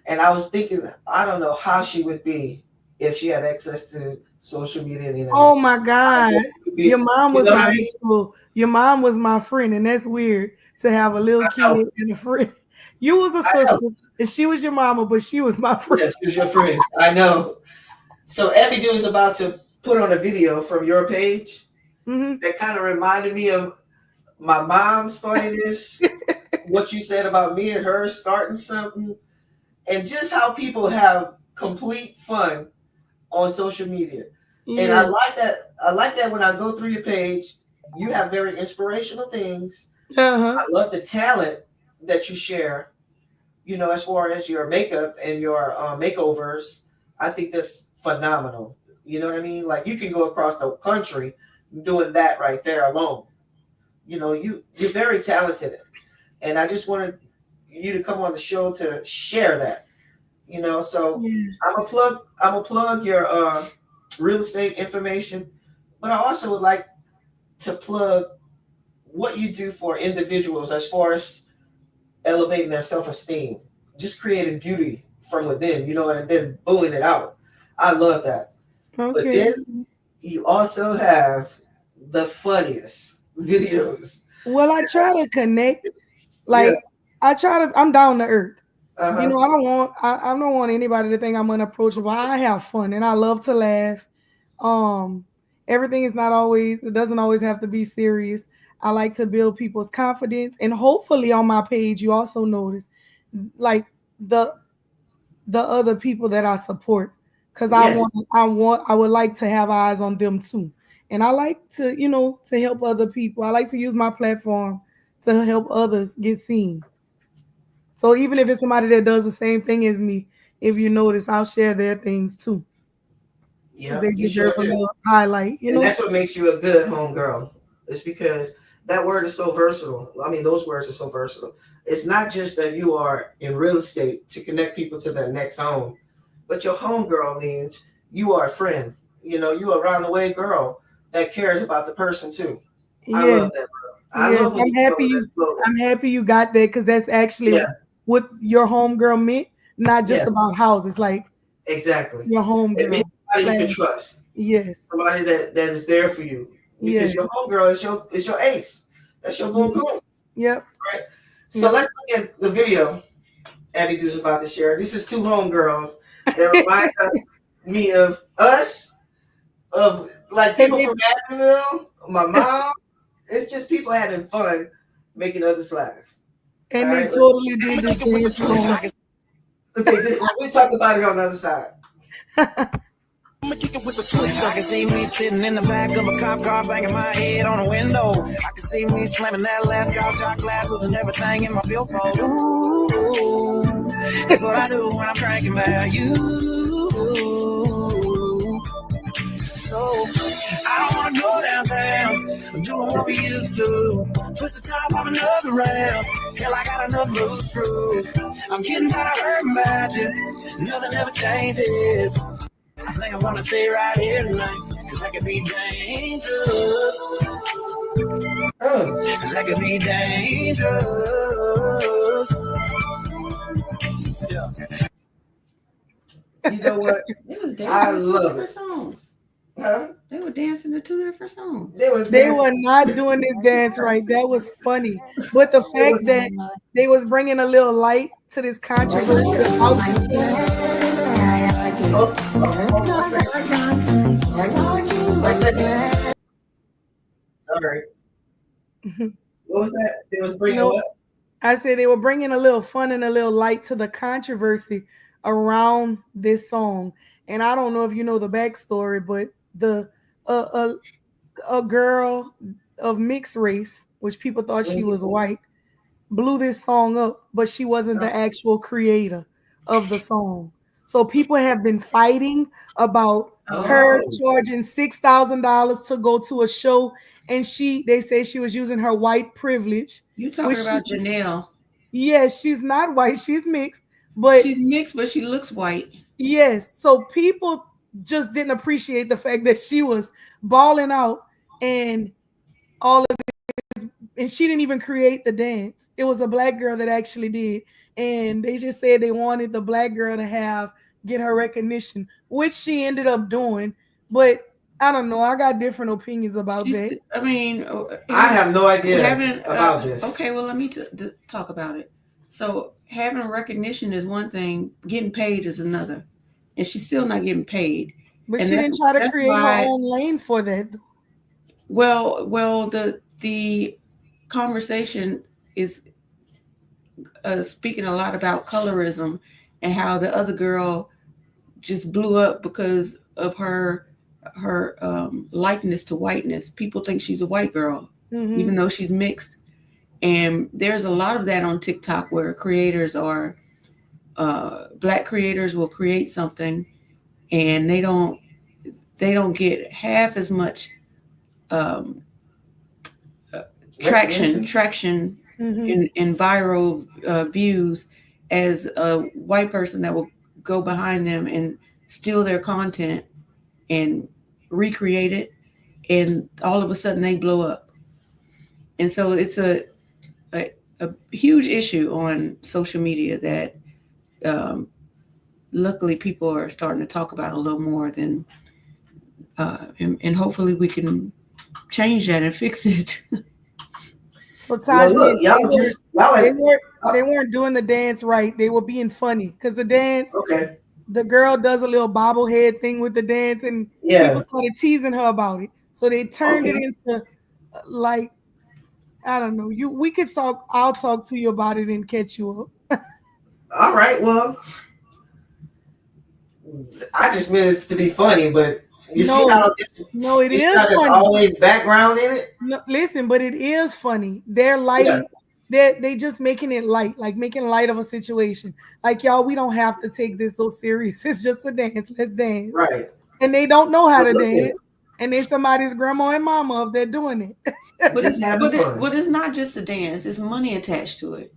S4: and I was thinking, I don't know how she would be if she had access to social media and the internet.
S2: Oh my
S4: I
S2: God.
S4: know it would
S2: Your
S4: be,
S2: mom
S4: you
S2: was
S4: know what
S2: my
S4: I mean?
S2: actual, your mom was my friend, and that's weird to have a little
S4: I know.
S2: kid and a friend. You was a
S4: I know.
S2: sister, and she was your mama, but she was my friend.
S4: Yes, who's your friend? I know. So Abby is about to put on a video from your page
S2: Hmm.
S4: that kind of reminded me of my mom's funniness, what you said about me and her starting something, and just how people have complete fun on social media. And
S2: Yeah.
S4: I like that when I go through your page, you have very inspirational things.
S2: Uh-huh.
S4: I love the talent that you share, as far as your makeup and your makeovers. I think that's phenomenal. You know what I mean? Like you can go across the country doing that right there alone. You're very talented, and I just wanted you to come on the show to share that. So
S2: Yeah.
S4: I'm a plug your real estate information, but I also would like to plug what you do for individuals as far as elevating their self-esteem, just creating beauty from within, and then booing it out. I love that. But
S2: Okay.
S4: then you also have the funniest videos.
S2: Well, I try to connect.
S4: Yeah.
S2: Like I'm down to earth.
S4: Uh-huh.
S2: I don't want anybody to think I'm unapproachable. I have fun and I love to laugh. Um, everything is not always, it doesn't always have to be serious. I like to build people's confidence, and hopefully on my page you also notice like the the other people that I support, because
S4: Yes.
S2: I would like to have eyes on them too. And I like to, to help other people. I like to use my platform to help others get seen. So even if it's somebody that does the same thing as me, if you notice, I'll share their things too, because
S4: Yep,
S2: they
S4: you sure
S2: deserve a
S4: do.
S2: little highlight,
S4: And that's what makes you a good homegirl. It's because that word is so versatile. I mean, those words are so versatile. It's not just that you are in real estate to connect people to their next home, but your homegirl means you are a friend. You are around the way girl that cares about the person too. I
S2: Yes,
S4: love that, bro. I
S2: yes.
S4: love when you come up with that slogan.
S2: I'm happy you got that, because that's actually
S4: Yeah,
S2: what your homegirl meant. Not just
S4: yeah,
S2: about houses, like
S4: exactly.
S2: your
S4: It means
S2: homegirl.
S4: somebody you can
S2: Like,
S4: trust,
S2: yes,
S4: somebody that is there for you, because
S2: yes.
S4: your homegirl is your ace. That's your boom
S2: Mhm.
S4: coon.
S2: Yep,
S4: Right? So
S2: yep.
S4: let's look at the video Abby Du's about to share. This is two homegirls that remind me of us, of like
S2: And
S4: people
S2: they
S4: from Abbeville, my mom. It's just people having fun making others laugh. All
S2: and they
S4: right,
S2: totally did this dance wrong.
S4: Okay, we talk about it on the other side.
S6: I'ma kick it with the twist. I can see me sitting in the back of a cop car, banging my head on a window. I can see me slamming that last shot glass, losing everything in my billfold. Ooh, that's what I do when I'm drinking about you. So I don't wanna go downtown, doing what we used to. Twist the top of another round. Hell, I got enough loose screws. I'm getting tired of hurting about you. Nothing ever changes. I think I wanna stay right here tonight, cause that could be dangerous. Cause that could be dangerous.
S4: You know what?
S5: They was
S4: I
S5: dancing to two
S4: love
S5: different
S4: it.
S5: songs.
S4: Huh?
S5: They were dancing to two different songs.
S2: They were not doing this dance right. That was funny. But the fact that they was bringing a little light to this controversy about this song.
S4: Sorry. What was that? It was bringing
S2: No,
S4: what?
S2: I said they were bringing a little fun and a little light to the controversy around this song. And I don't know if you know the backstory, but the a girl of mixed race, which people thought she was white, blew this song up, but she wasn't the actual creator of the song. So people have been fighting about her charging $6,000 to go to a show, and they say she was using her white privilege.
S5: You talking about Janelle?
S2: Yes, she's not white; she's mixed, but
S5: she's mixed, but she looks white.
S2: Yes, so people just didn't appreciate the fact that she was balling out and all of this, and she didn't even create the dance. It was a black girl that actually did, and they just said they wanted the black girl to get her recognition, which she ended up doing. But I don't know. I got different opinions about that.
S5: I mean,
S4: I have no idea about this.
S5: Okay, well, let me talk about it. So having recognition is one thing, getting paid is another, and she's still not getting paid.
S2: But she didn't try to create her own lane for that.
S5: Well, the conversation is speaking a lot about colorism and how the other girl just blew up because of her likeness to whiteness. People think she's a white girl, even though she's mixed. And there's a lot of that on TikTok where creators are black creators will create something and they don't get half as much traction in viral views as a white person that will go behind them and steal their content and recreate it, and all of a sudden they blow up. And so it's a huge issue on social media that luckily people are starting to talk about a little more than and hopefully we can change that and fix it.
S2: So Taj, they weren't doing the dance right. They were being funny because the dance, the girl does a little bobblehead thing with the dance, and people started teasing her about it. So they turned it into like, I don't know. We could talk. I'll talk to you about it and catch you
S4: up. All right. Well, I just meant it to be funny, but you see how
S2: it is
S4: funny. There's always background in it.
S2: No, listen, but it is funny. They're lighting. They just making it light, like making light of a situation. Like, y'all, we don't have to take this so serious. It's just a dance. Let's dance.
S4: Right.
S2: And they don't know how to dance. And then somebody's grandma and mama up there doing it.
S5: But it's not just a dance. It's money attached to it.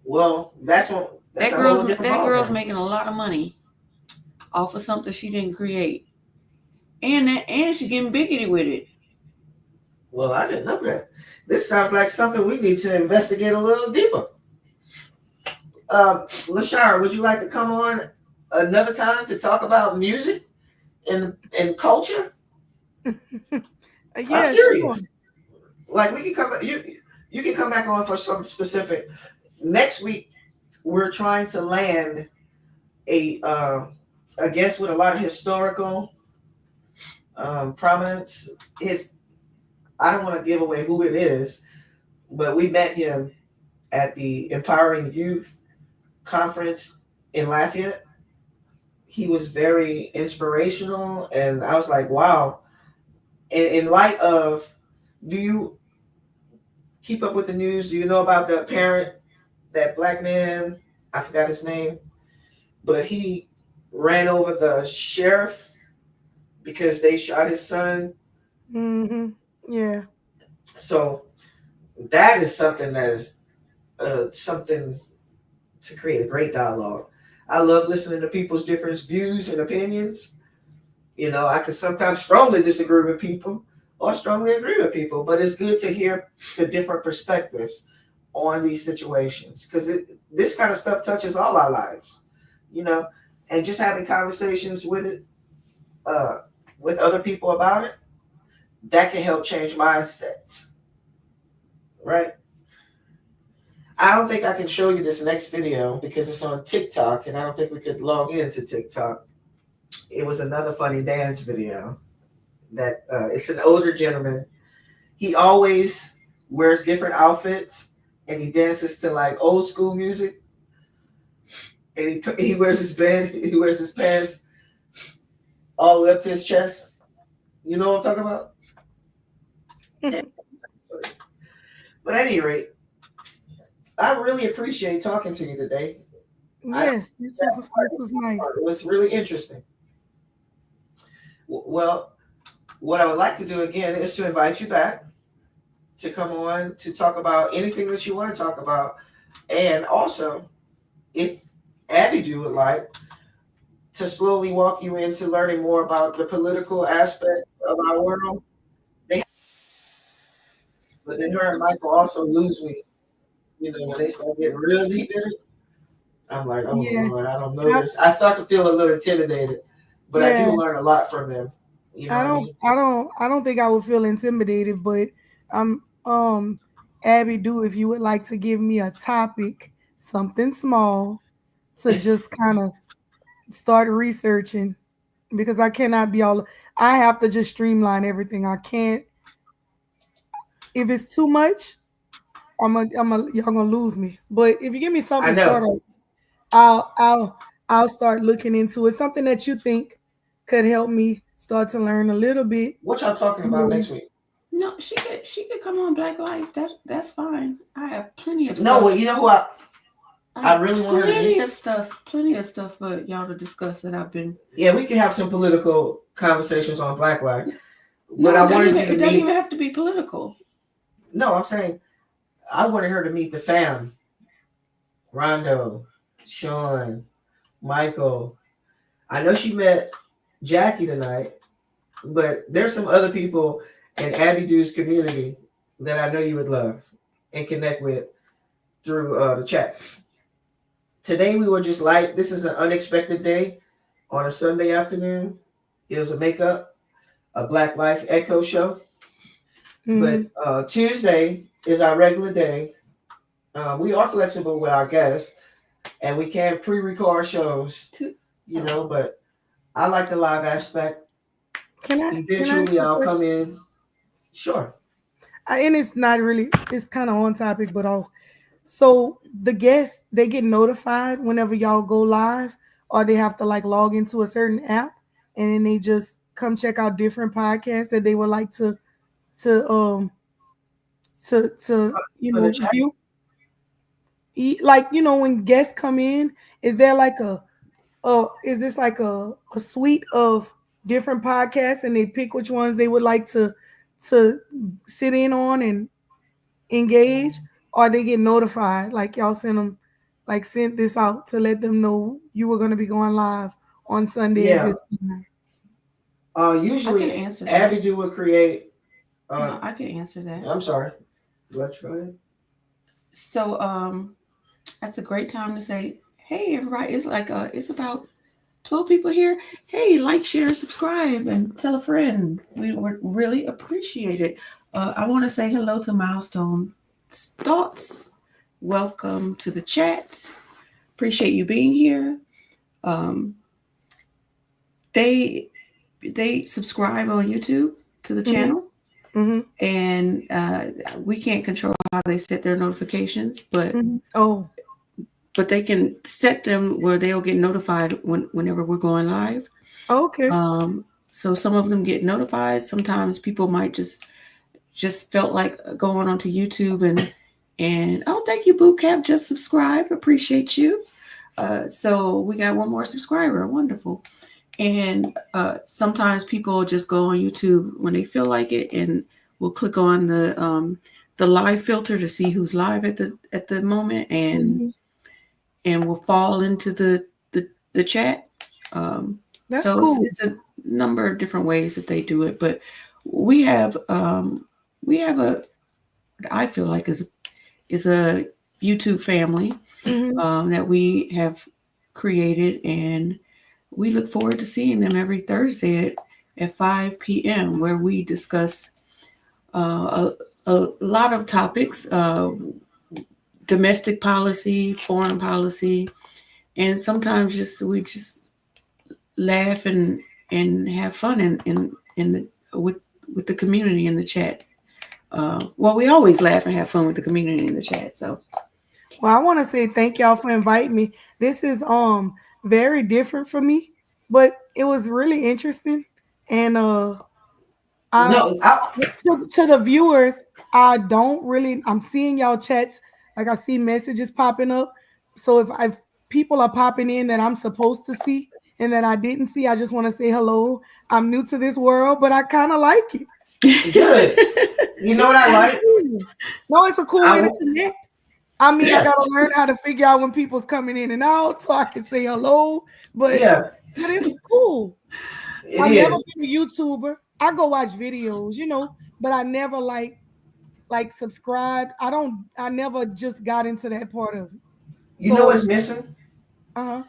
S4: Well, that's what
S5: that girl's making a lot of money off of something she didn't create, and she's getting biggity with it.
S4: Well, I didn't know that. This sounds like something we need to investigate a little deeper. Lashira, would you like to come on another time to talk about music and culture? I'm serious. Sure. Like, we can come. You can come back on for some specific. Next week, we're trying to land a guest with a lot of historical prominence. I don't want to give away who it is, but we met him at the Empowering Youth conference in Lafayette. He was very inspirational, and I was like, wow. And in light of, do you keep up with the news? Do you know about the parent, that black man? I forgot his name, but he ran over the sheriff because they shot his son.
S2: Mm-hmm. Yeah.
S4: So that is something that is something to create a great dialogue. I love listening to people's different views and opinions. You know, I could sometimes strongly disagree with people or strongly agree with people, but it's good to hear the different perspectives on these situations because this kind of stuff touches all our lives, you know, and just having conversations with it, uh, with other people about it, that can help change mindsets, right? I don't think I can show you this next video because it's on TikTok and I don't think we could log into TikTok. It was another funny dance video that it's an older gentleman. He always wears different outfits and he dances to like old school music. And he wears his band, he wears his pants all the way up to his chest. You know what I'm talking about? But at any rate, I really appreciate talking to you today.
S2: Yes, this was nice.
S4: It was really interesting. Well, what I would like to do again is to invite you back to come on to talk about anything that you want to talk about. And also, if Abby do would like to slowly walk you into learning more about the political aspect of our world. But then her and Michael also lose me, you know, when they start getting real deep in it. I'm like, oh
S2: Yeah.
S4: Lord, I don't know this. I start to feel a little intimidated, but I do
S2: Yeah.
S4: learn a lot from them. You know
S2: I
S4: what I
S2: don't
S4: mean?
S2: I don't think I would feel intimidated, but I'm Abby do if you would like to give me a topic, something small to just kind of start researching because I cannot be all I have to just streamline everything. I can't if it's too much, y'all gonna lose me. But if you give me something
S4: I
S2: to start
S4: know.
S2: on, I'll start looking into it. Something that you think could help me start to learn a little bit.
S4: What y'all talking about
S2: more.
S4: next week?
S5: No, she could come on Black Life. That's fine. I have plenty of
S4: No,
S5: stuff.
S4: well, you know who I really want her to
S5: plenty
S4: meet.
S5: plenty of stuff for y'all to discuss that I've been.
S4: Yeah, we can have some political conversations on Black Life.
S5: No,
S4: But I wanted you
S5: it
S4: to
S5: doesn't
S4: meet.
S5: even have to be political.
S4: No, I'm saying I wanted her to meet the fam. Rondo, Sean, Michael. I know she met Jackie tonight, but there's some other people in Abby Du's community that I know you would love and connect with through the chats. Today we were just like, this is an unexpected day on a Sunday afternoon. It was a makeup, a Black Life Echo show. But
S2: Mhm.
S4: Tuesday is our regular day. We are flexible with our guests and we can pre-record shows, you know, but I like the live aspect.
S2: Can I ask
S4: Eventually
S2: a
S4: I'll come
S2: question?
S4: in. Sure.
S2: And it's not really it's kind of on topic, but I'll so the guests they get notified whenever y'all go live, or they have to like log into a certain app, and then they just come check out different podcasts that they would like to to
S4: For the chat.
S2: view. Like when guests come in, is there like is this like a suite of different podcasts, and they pick which ones they would like to sit in on and engage, or they get notified like y'all sent this out to let them know you were going to be going live on Sunday at
S4: Yeah.
S2: this time?
S5: I can
S4: Usually
S5: answer that.
S4: Abby do would create
S5: No, I can answer that.
S4: I'm sorry. Let's go ahead.
S5: So that's a great time to say, hey everybody, it's like it's about 12 people here. Hey, like, share, subscribe, and tell a friend. We would really appreciate it. I want to say hello to Milestone Thoughts. Welcome to the chat. Appreciate you being here. Um, they subscribe on YouTube to the channel, and we can't control how they set their notifications, but
S2: Oh,
S5: but they can set them where they'll get notified whenever we're going live.
S2: Okay.
S5: So some of them get notified. Sometimes people might just felt like going onto YouTube and oh, thank you, Bootcamp, just subscribe, appreciate you. So we got one more subscriber, wonderful. And sometimes people just go on YouTube when they feel like it, and we'll click on the live filter to see who's live at the moment,
S2: Mhm.
S5: and we'll fall into the chat. Um,
S2: That's
S5: so
S2: cool.
S5: it's a number of different ways that they do it, but we have we have a I feel like is a YouTube family
S2: Mhm.
S5: that we have created, and we look forward to seeing them every Thursday at 5 p.m., where we discuss a lot of topics, domestic policy, foreign policy, and sometimes we just laugh and have fun in the with the community in the chat. Well, we always laugh and have fun with the community in the chat. So
S2: Well, I want to say thank y'all for inviting me. This is very different for me, but it was really interesting. And I
S4: No,
S2: to the viewers, I don't really. I'm seeing y'all chats. Like I see messages popping up. So if people are popping in that I'm supposed to see and that I didn't see, I just want to say hello. I'm new to this world, but I kind of like it.
S4: good. You know what I like?
S2: Cool. No, it's a cool
S4: I
S2: way to
S4: will-
S2: connect. I mean, I
S4: yeah,
S2: gotta learn how to figure out when people's coming in and out so I can say hello. But
S4: yeah,
S2: this is cool.
S4: it
S2: I've never
S4: is.
S2: been a YouTuber. I go watch videos, but I never like subscribed. I never just got into that part of it.
S4: You know
S2: So
S4: what's missing?
S2: uh-huh.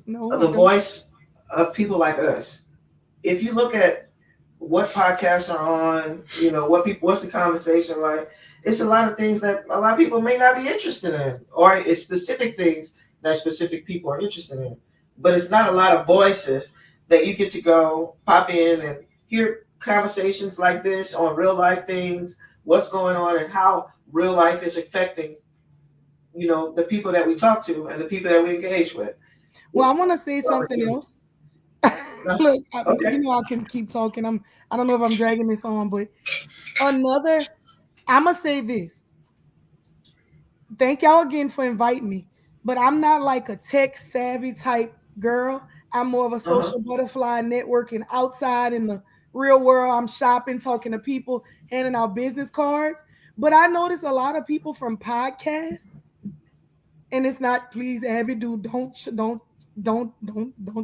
S2: No, I
S4: The
S2: don't.
S4: voice of people like us. If you look at what podcasts are on, what's the conversation like? It's a lot of things that a lot of people may not be interested in, or it's specific things that specific people are interested in. But it's not a lot of voices that you get to go pop in and hear conversations like this on real life things, what's going on, and how real life is affecting, the people that we talk to and the people that we engage with.
S2: Well, I
S4: It's
S2: want to say something else. Look,
S4: okay.
S2: I can keep talking. I don't know if I'm dragging this on, but another I'm gonna say this. Thank y'all again for inviting me. But I'm not like a tech savvy type girl. I'm more of a
S4: Uh-huh.
S2: social butterfly networking outside in the real world. I'm shopping, talking to people, handing out business cards. But I notice a lot of people from podcasts, and it's not please, Abby, don't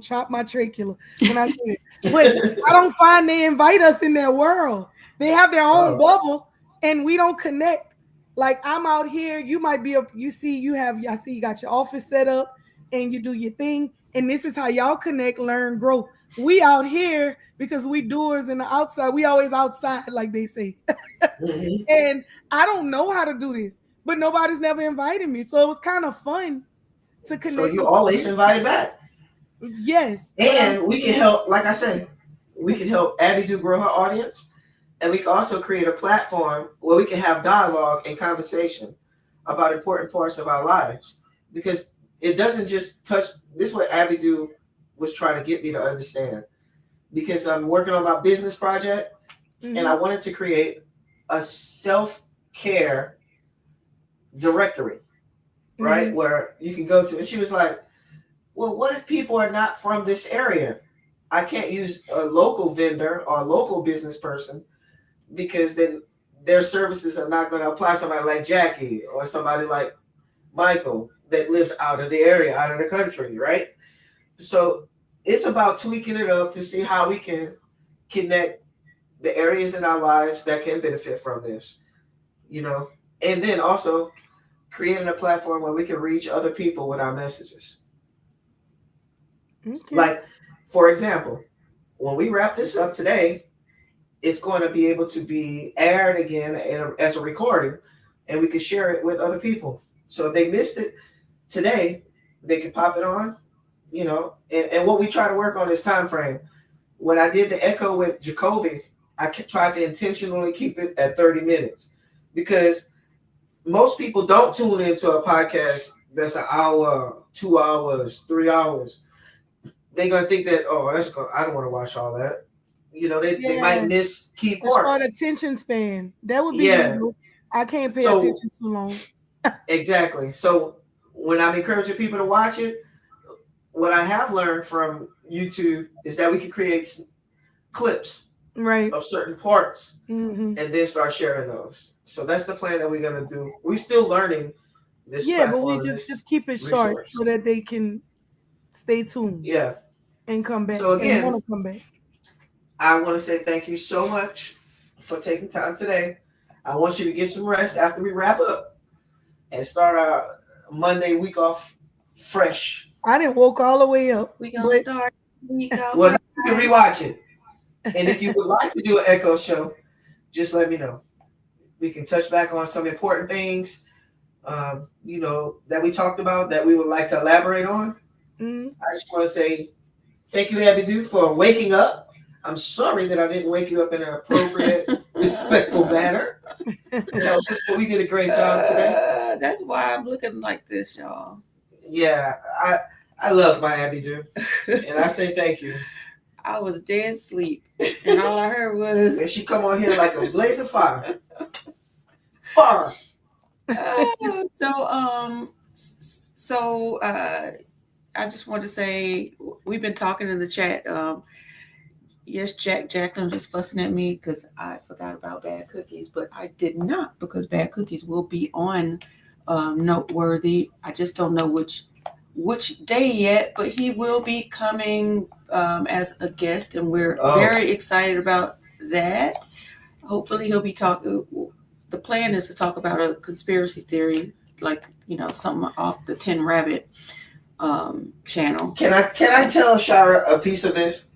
S2: chop my trachea when I say it. But I don't find they invite us in their world. They have their own
S4: Oh,
S2: bubble, and we don't connect. Like I'm out here, you might be I see you got your office set up and you do your thing, and this is how y'all connect, learn, grow. We out here because we doers in the outside. We always outside, like they say.
S4: mhm.
S2: And I don't know how to do this, but nobody's never invited me. So it was kind of fun to
S4: So
S2: connect
S4: you
S2: with
S4: always
S2: you.
S4: invited back.
S2: Yes, but I'm
S4: And we can help, like I said, we can help Abby do grow her audience. And we can also create a platform where we can have dialogue and conversation about important parts of our lives. Because it doesn't just touch this is what Abby do was trying to get me to understand. Because I'm working on my business project and I
S2: mhm,
S4: wanted to create a self-care directory, right?
S2: mhm.
S4: Where you can go to. And she was like, well, what if people are not from this area? I can't use a local vendor or a local business person because then their services are not going to apply to somebody like Jackie or somebody like Michael that lives out of the area, out of the country, right? So it's about tweaking it up to see how we can connect the areas in our lives that can benefit from this, you know, and then also creating a platform where we can reach other people with our messages.
S2: Okay.
S4: Like, for example, when we wrap this up today, it's going to be able to be aired again as a recording, and we can share it with other people. So if they missed it today, they can pop it on, And what we try to work on is time frame. When I did the echo with Jacoby, I tried to intentionally keep it at 30 minutes because most people don't tune into a podcast that's an hour, 2 hours, 3 hours, they're gonna think that, oh, I don't want to watch all that. They might
S2: Yeah,
S4: miss key
S2: a short
S4: parts.
S2: attention span. That would be me.
S4: Yeah.
S2: I can't pay
S4: So
S2: attention too long.
S4: exactly. So when I'm encouraging people to watch it, what I have learned from YouTube is that we can create clips
S2: Right.
S4: of certain parts
S2: Hmm.
S4: and then start sharing those. So that's the plan that we're gonna do. We're still learning this
S2: Yeah, but we
S4: platform and
S2: just
S4: this
S2: keep it short
S4: resource.
S2: so that they can stay tuned
S4: Yeah.
S2: and come back
S4: So
S2: and
S4: again,
S2: want to come back.
S4: I want to say thank you so much for taking time today. I want you to get some rest after we wrap up and start our Monday week off fresh.
S2: I didn't woke all the way up,
S5: We gonna
S2: but
S5: start the week out.
S4: Well, you can rewatch it. And if you would like to do an echo show, just let me know. We can touch back on some important things, that we talked about that we would like to elaborate on.
S2: mm,
S4: I just want to say thank you, Abby, for waking up. I'm sorry that I didn't wake you up in an appropriate, respectful manner. But we did a great job today.
S5: That's why I'm looking like this, y'all.
S4: Yeah, I love my Abby, and I say thank you.
S5: I was dead asleep, and all I heard was,
S4: And she come on here like a blaze of fire. Fire.
S5: So I just want to say we've been talking in the chat. Yes, Jacqueline was fussing at me because I forgot about Bad Cookies, but I did not, because Bad Cookies will be on Noteworthy. I just don't know which day yet, but he will be coming as a guest, and we're very excited about that. Hopefully he'll be talking. The plan is to talk about a conspiracy theory, like, something off the Tin Rabbit channel.
S4: Can I tell Shara a piece of this?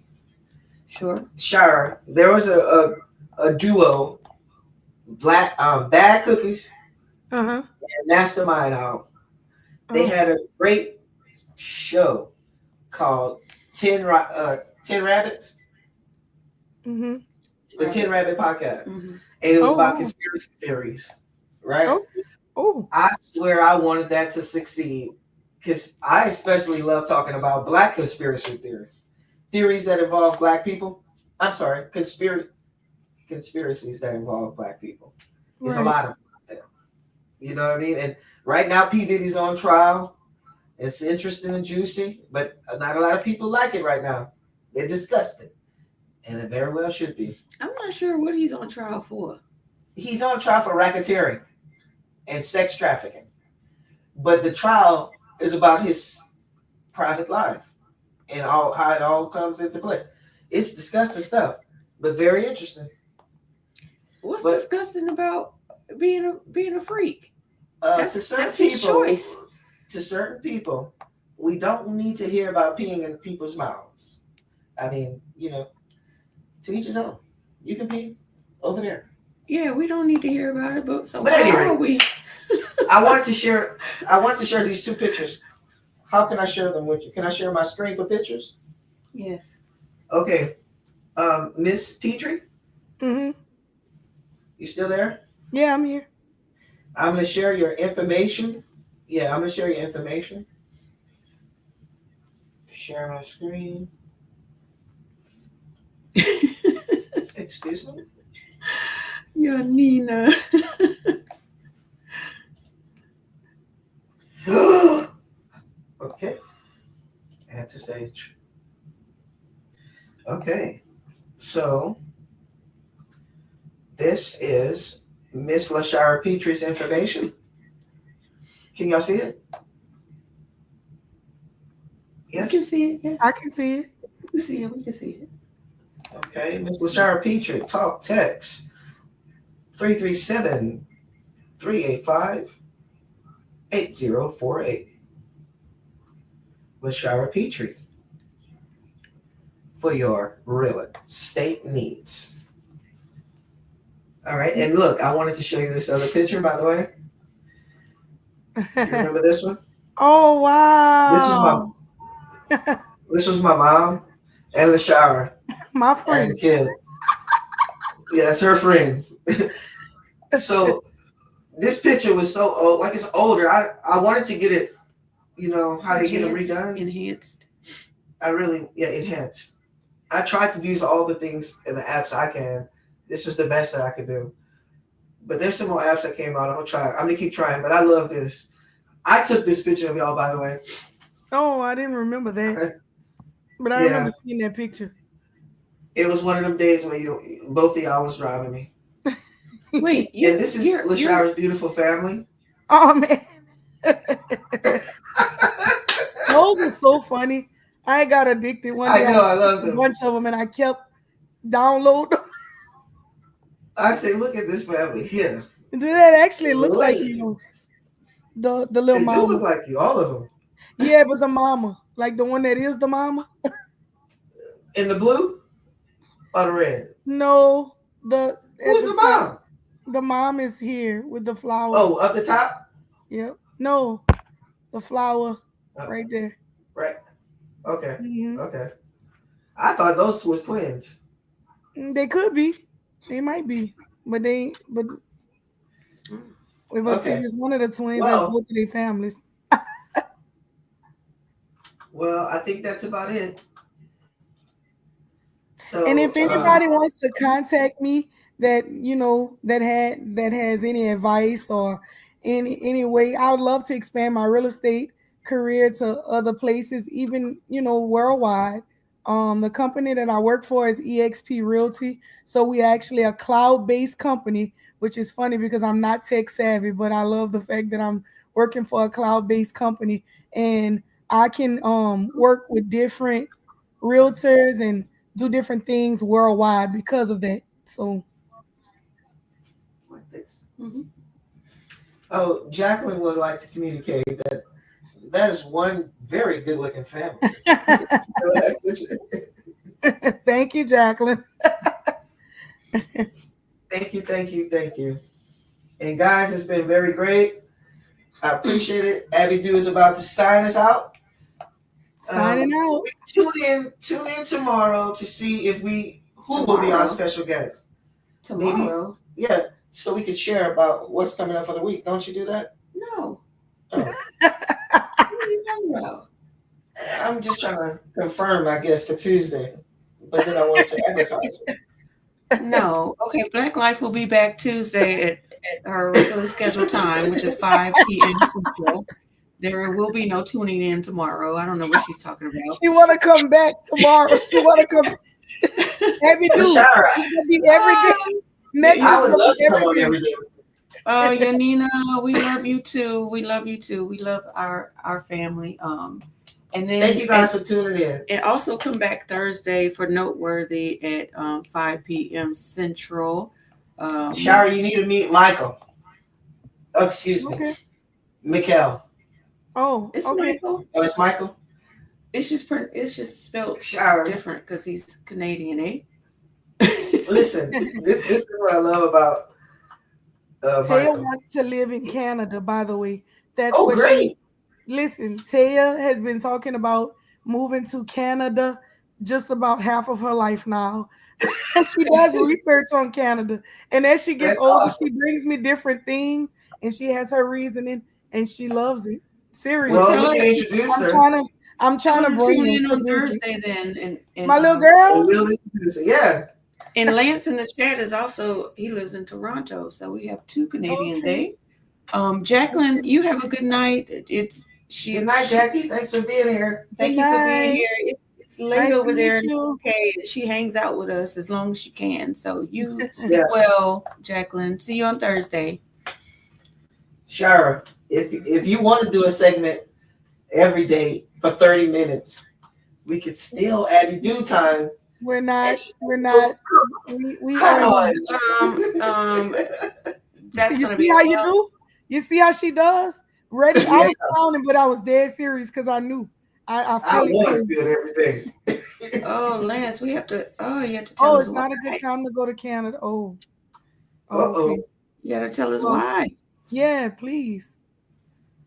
S5: Sure.
S4: Shara, there was a duo, Bad Cookies
S2: uh-huh.
S4: and Mastermind out. They had a great show called Tin Rabbits.
S2: Mm-hmm.
S4: The Tin Rabbit podcast.
S5: Mm-hmm.
S4: And it was about conspiracy theories, right?
S2: Okay. Oh.
S4: I swear I wanted that to succeed, because I especially love talking about Black conspiracy theories that involve Black people. I'm sorry, conspiracies that involve Black people. There's a lot of them. You know what I mean? And right now, P. Diddy's on trial. It's interesting and juicy, but not a lot of people like it right now. They're disgusted, and it very well should be.
S5: I'm not sure what he's on trial for.
S4: He's on trial for racketeering and sex trafficking, but the trial is about his private life and how it all comes into play. It's disgusting stuff, but very interesting.
S5: What's disgusting about being a freak?
S4: That's his
S5: choice.
S4: To certain people, we don't need to hear about peeing in people's mouths. I mean, to each his own. You can pee over there.
S5: Yeah, we don't need to hear about it, but
S4: anyway, I wanted to share these two pictures. How can I share them with you? Can I share my screen for pictures?
S5: Yes.
S4: Okay. Miss Petry?
S2: Mm-hmm.
S4: You still there?
S2: Yeah, I'm here.
S4: I'm going to share your information. Yeah, I'm going to share your information. Share my screen. Excuse me?
S5: You're Nina.
S4: Okay. Add to stage. Okay. So this is Miss Lashira Petry's information. Can y'all see it? Yes.
S5: We can see it. Yes.
S2: I can see it.
S5: We can see it.
S4: Okay, Miss Lashira Petry, talk text 337-385-8048. Lashira Petry, for your real estate needs. All right, and look, I wanted to show you this other picture, by the way. You remember this one?
S2: Oh wow!
S4: This was my mom and Lashira.
S2: My friend.
S4: As a kid. Yeah, that's her friend. So this picture was so old, like it's older. I wanted to get it you know, how to get them redone.
S5: Enhanced.
S4: Enhanced. I tried to use all the things in the apps I can. This is the best that I could do. But there's some more apps that came out. I'm gonna try. I'm gonna keep trying. But I love this. I took this picture of y'all, by the way.
S2: Oh, I didn't remember that. But I remember seeing that picture.
S4: It was one of them days where both of y'all was driving me.
S5: Wait,
S4: and this is Lashira's beautiful family.
S2: Oh man. Those are so funny. I got addicted one day.
S4: I know, I love them.
S2: A bunch of them, and I kept downloading them.
S4: I say, look at this family here.
S2: Did that actually look like you? The little
S4: they
S2: mama.
S4: They look like you, all of them.
S2: Yeah, but the mama, like the one that is the mama.
S4: In the blue or the red?
S2: No,
S4: who's the mom?
S2: The mom is here with the flower.
S4: Oh, up the top?
S2: Yep. No, the flower right there.
S4: Right. Okay.
S2: Mm-hmm.
S4: Okay. I thought those was twins.
S2: They could be. They might be. But if it's one of the twins, that's both of their families.
S4: Well, I think that's about it. So,
S2: and if anybody wants to contact me that has any advice or any way, I would love to expand my real estate career to other places, even worldwide. The company that I work for is EXP Realty. So we actually a cloud-based company, which is funny because I'm not tech savvy, but I love the fact that I'm working for a cloud-based company and I can work with different realtors and do different things worldwide because of that. So
S4: like this. Mm-hmm. Oh, Jacqueline would like to communicate that is one very good-looking family.
S2: Thank you, Jacqueline.
S4: Thank you. And guys, it's been very great. I appreciate it. Abby Do is about to sign us out.
S2: Signing out.
S4: Tune in tomorrow to see who will be our special guest.
S5: Tomorrow?
S4: Maybe, yeah, so we can share about what's coming up for the week. Don't you do that?
S5: No.
S4: Oh.
S5: Well,
S4: I'm just trying to confirm, I guess, for Tuesday. But then I wanted to advertise it.
S5: No. Okay, BlackLife will be back Tuesday at our regular scheduled time, which is 5 p.m. Central. There will be no tuning in tomorrow. I don't know what she's talking about.
S2: She want to come back tomorrow. She want to come every day. Every day. Next
S4: I would love to come on every day.
S5: Oh, Yanina, we love you too. We love our family. And then
S4: thank you guys for tuning in.
S5: And also come back Thursday for Noteworthy at 5 p.m. Central.
S4: Shara, you need to meet Michael. Oh, excuse me. Mikkel.
S2: Oh,
S5: it's
S2: okay.
S5: Michael.
S4: Oh, it's Michael.
S5: It's just spelled different because he's Canadian, eh?
S4: Listen, this is what I love about.
S2: Taya wants to live in Canada, by the way. That's
S4: great.
S2: Listen, Taya has been talking about moving to Canada just about half of her life now. She does research on Canada. And as she gets older, she brings me different things and she has her reasoning and she loves it. Seriously.
S4: Well, we can introduce her.
S2: I'm trying to bring
S5: in on Thursday then. And
S2: my little girl?
S4: Yeah.
S5: And Lance in the chat is also, he lives in Toronto. So we have two Canadians, eh? Jacqueline, you have a good night.
S4: Good night, Jackie. Thanks for being here.
S5: Thank you for being here. It's late
S2: nice
S5: over there.
S2: Okay,
S5: she hangs out with us as long as she can. So you stay well, Jacqueline. See you on Thursday.
S4: Shara, if you want to do a segment every day for 30 minutes, we could still add you due time.
S2: We're not. We
S4: Come on.
S5: That's
S2: you
S5: gonna
S2: see
S5: be
S2: how you do? You see how she does? Ready? I was clowning, but I was dead serious because I knew. I
S4: want to do it every day.
S5: Oh, Lance, we have to. Oh, you have to tell us.
S2: It's not a good time to go to Canada. Oh.
S4: Okay.
S5: You gotta tell us why.
S2: Yeah, please.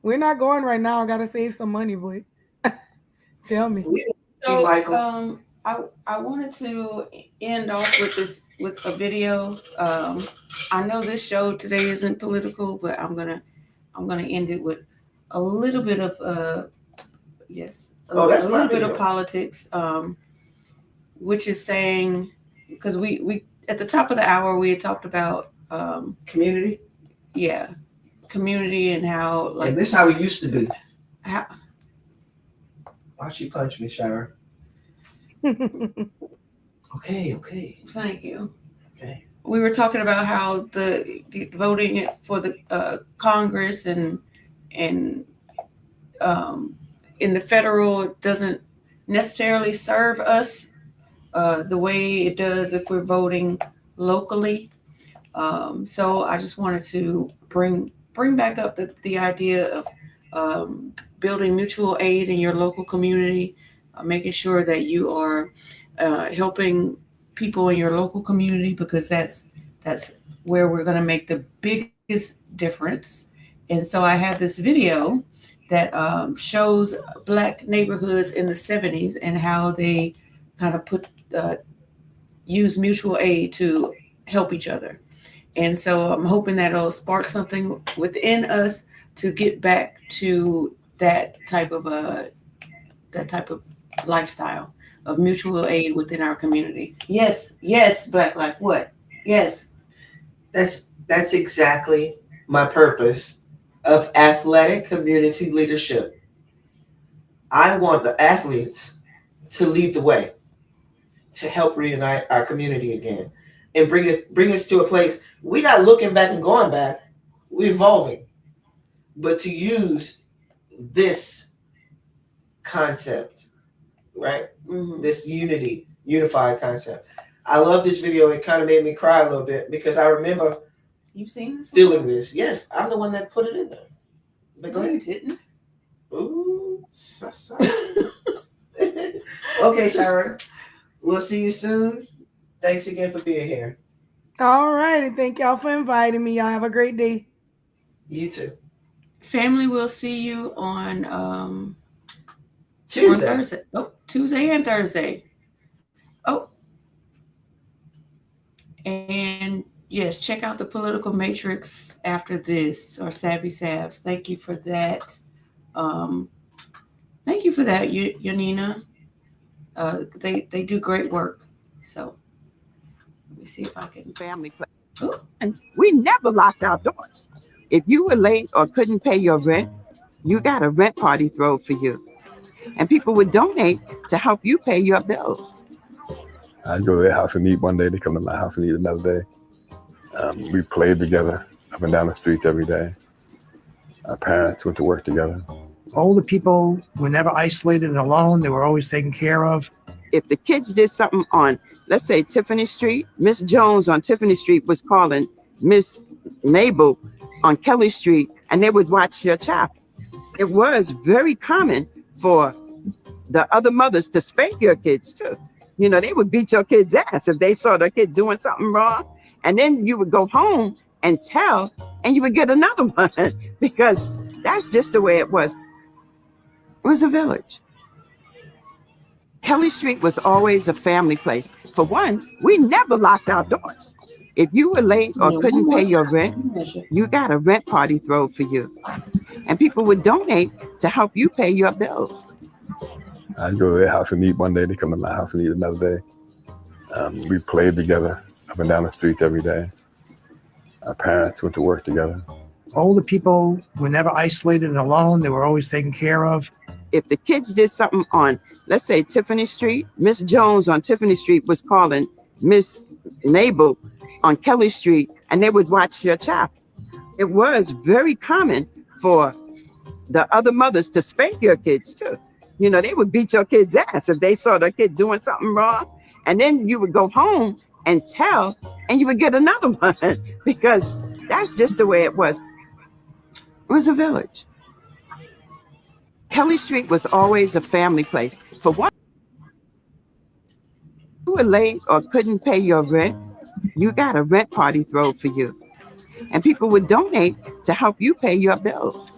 S2: We're not going right now. I gotta save some money, but tell me.
S5: So, Michael. I wanted to end off with a video. I know this show today isn't political, but I'm gonna end it with a little bit of Yes,
S4: Oh,
S5: a
S4: that's my
S5: little bit of
S4: video.
S5: politics, which is saying, because we at the top of the hour we had talked about
S4: Community.
S5: yeah, community and how
S4: And
S5: like
S4: this how it used to be.
S5: how,
S4: Why she punch me, Shara? Okay.
S5: thank you.
S4: Okay.
S5: We were talking about how the voting for the Congress and in the federal doesn't necessarily serve us the way it does if we're voting locally. So I just wanted to bring back up the idea of building mutual aid in your local community, making sure that you are helping people in your local community because that's where we're going to make the biggest difference. And so I had this video that shows black neighborhoods in the 70s and how they kind of uh, use mutual aid to help each other. And so I'm hoping that it'll spark something within us to get back to that type of lifestyle of mutual aid within our community. Yes, Black Life. What? Yes.
S4: That's exactly my purpose of athletic community leadership. I want the athletes to lead the way, to help reunite our community again, and bring us to a place we're not looking back and going back. We're evolving, but to use this concept, right?
S5: Mm-hmm.
S4: This unified concept. I love this video. It kind of made me cry a little bit because I remember
S5: You've seen this?
S4: feeling this. Yes, I'm the one that put it in there. But go
S5: No,
S4: ahead.
S5: you didn't.
S4: Ooh, okay, Shara. We'll see you soon. Thanks again for being here.
S2: All righty. Thank y'all for inviting me. Y'all have a great day.
S4: You too.
S5: Family, we'll see you on
S4: Tuesday.
S5: Thursday. Oh, Tuesday and Thursday. Oh, and yes, check out the Political Matrix after this or Savvy Savs. Thank you for that. Um, thank you for that, Yanina. They do great work. So let me see if I can.
S7: Family place.
S5: Oh,
S7: And we never locked our doors. If you were late or couldn't pay your rent, you got a rent party thrown for you. And people would donate to help you pay your bills.
S8: I'd go to their house and eat one day. They come to my house and eat another day. We played together up and down the streets every day. Our parents went to work together.
S9: Older people were never isolated and alone. They were always taken care of.
S7: If the kids did something on, let's say, Tiffany Street, Miss Jones on Tiffany Street was calling Miss Mabel on Kelly Street, and they would watch your child. It was very common for the other mothers to spank your kids too. You know, they would beat your kid's ass if they saw their kid doing something wrong. And then you would go home and tell, and you would get another one because that's just the way it was. It was a village. Kelly Street was always a family place. For one, we never locked our doors. If you were late or couldn't pay your rent, you got a rent party thrown for you. And people would donate to help you pay your bills.
S8: I'd go to their house and eat one day. They come to my house and eat another day. We played together up and down the streets every day. Our parents went to work together.
S9: Older people were never isolated and alone. They were always taken care of.
S7: If the kids did something on, let's say, Tiffany Street, Miss Jones on Tiffany Street was calling Miss Mabel on Kelly Street, and they would watch your child. It was very common for the other mothers to spank your kids too. You know, they would beat your kid's ass if they saw their kid doing something wrong. And then you would go home and tell, and you would get another one because that's just the way it was. It was a village. Kelly Street was always a family place. For one, you were late or couldn't pay your rent, you got a rent party thrown for you. And people would donate to help you pay your bills.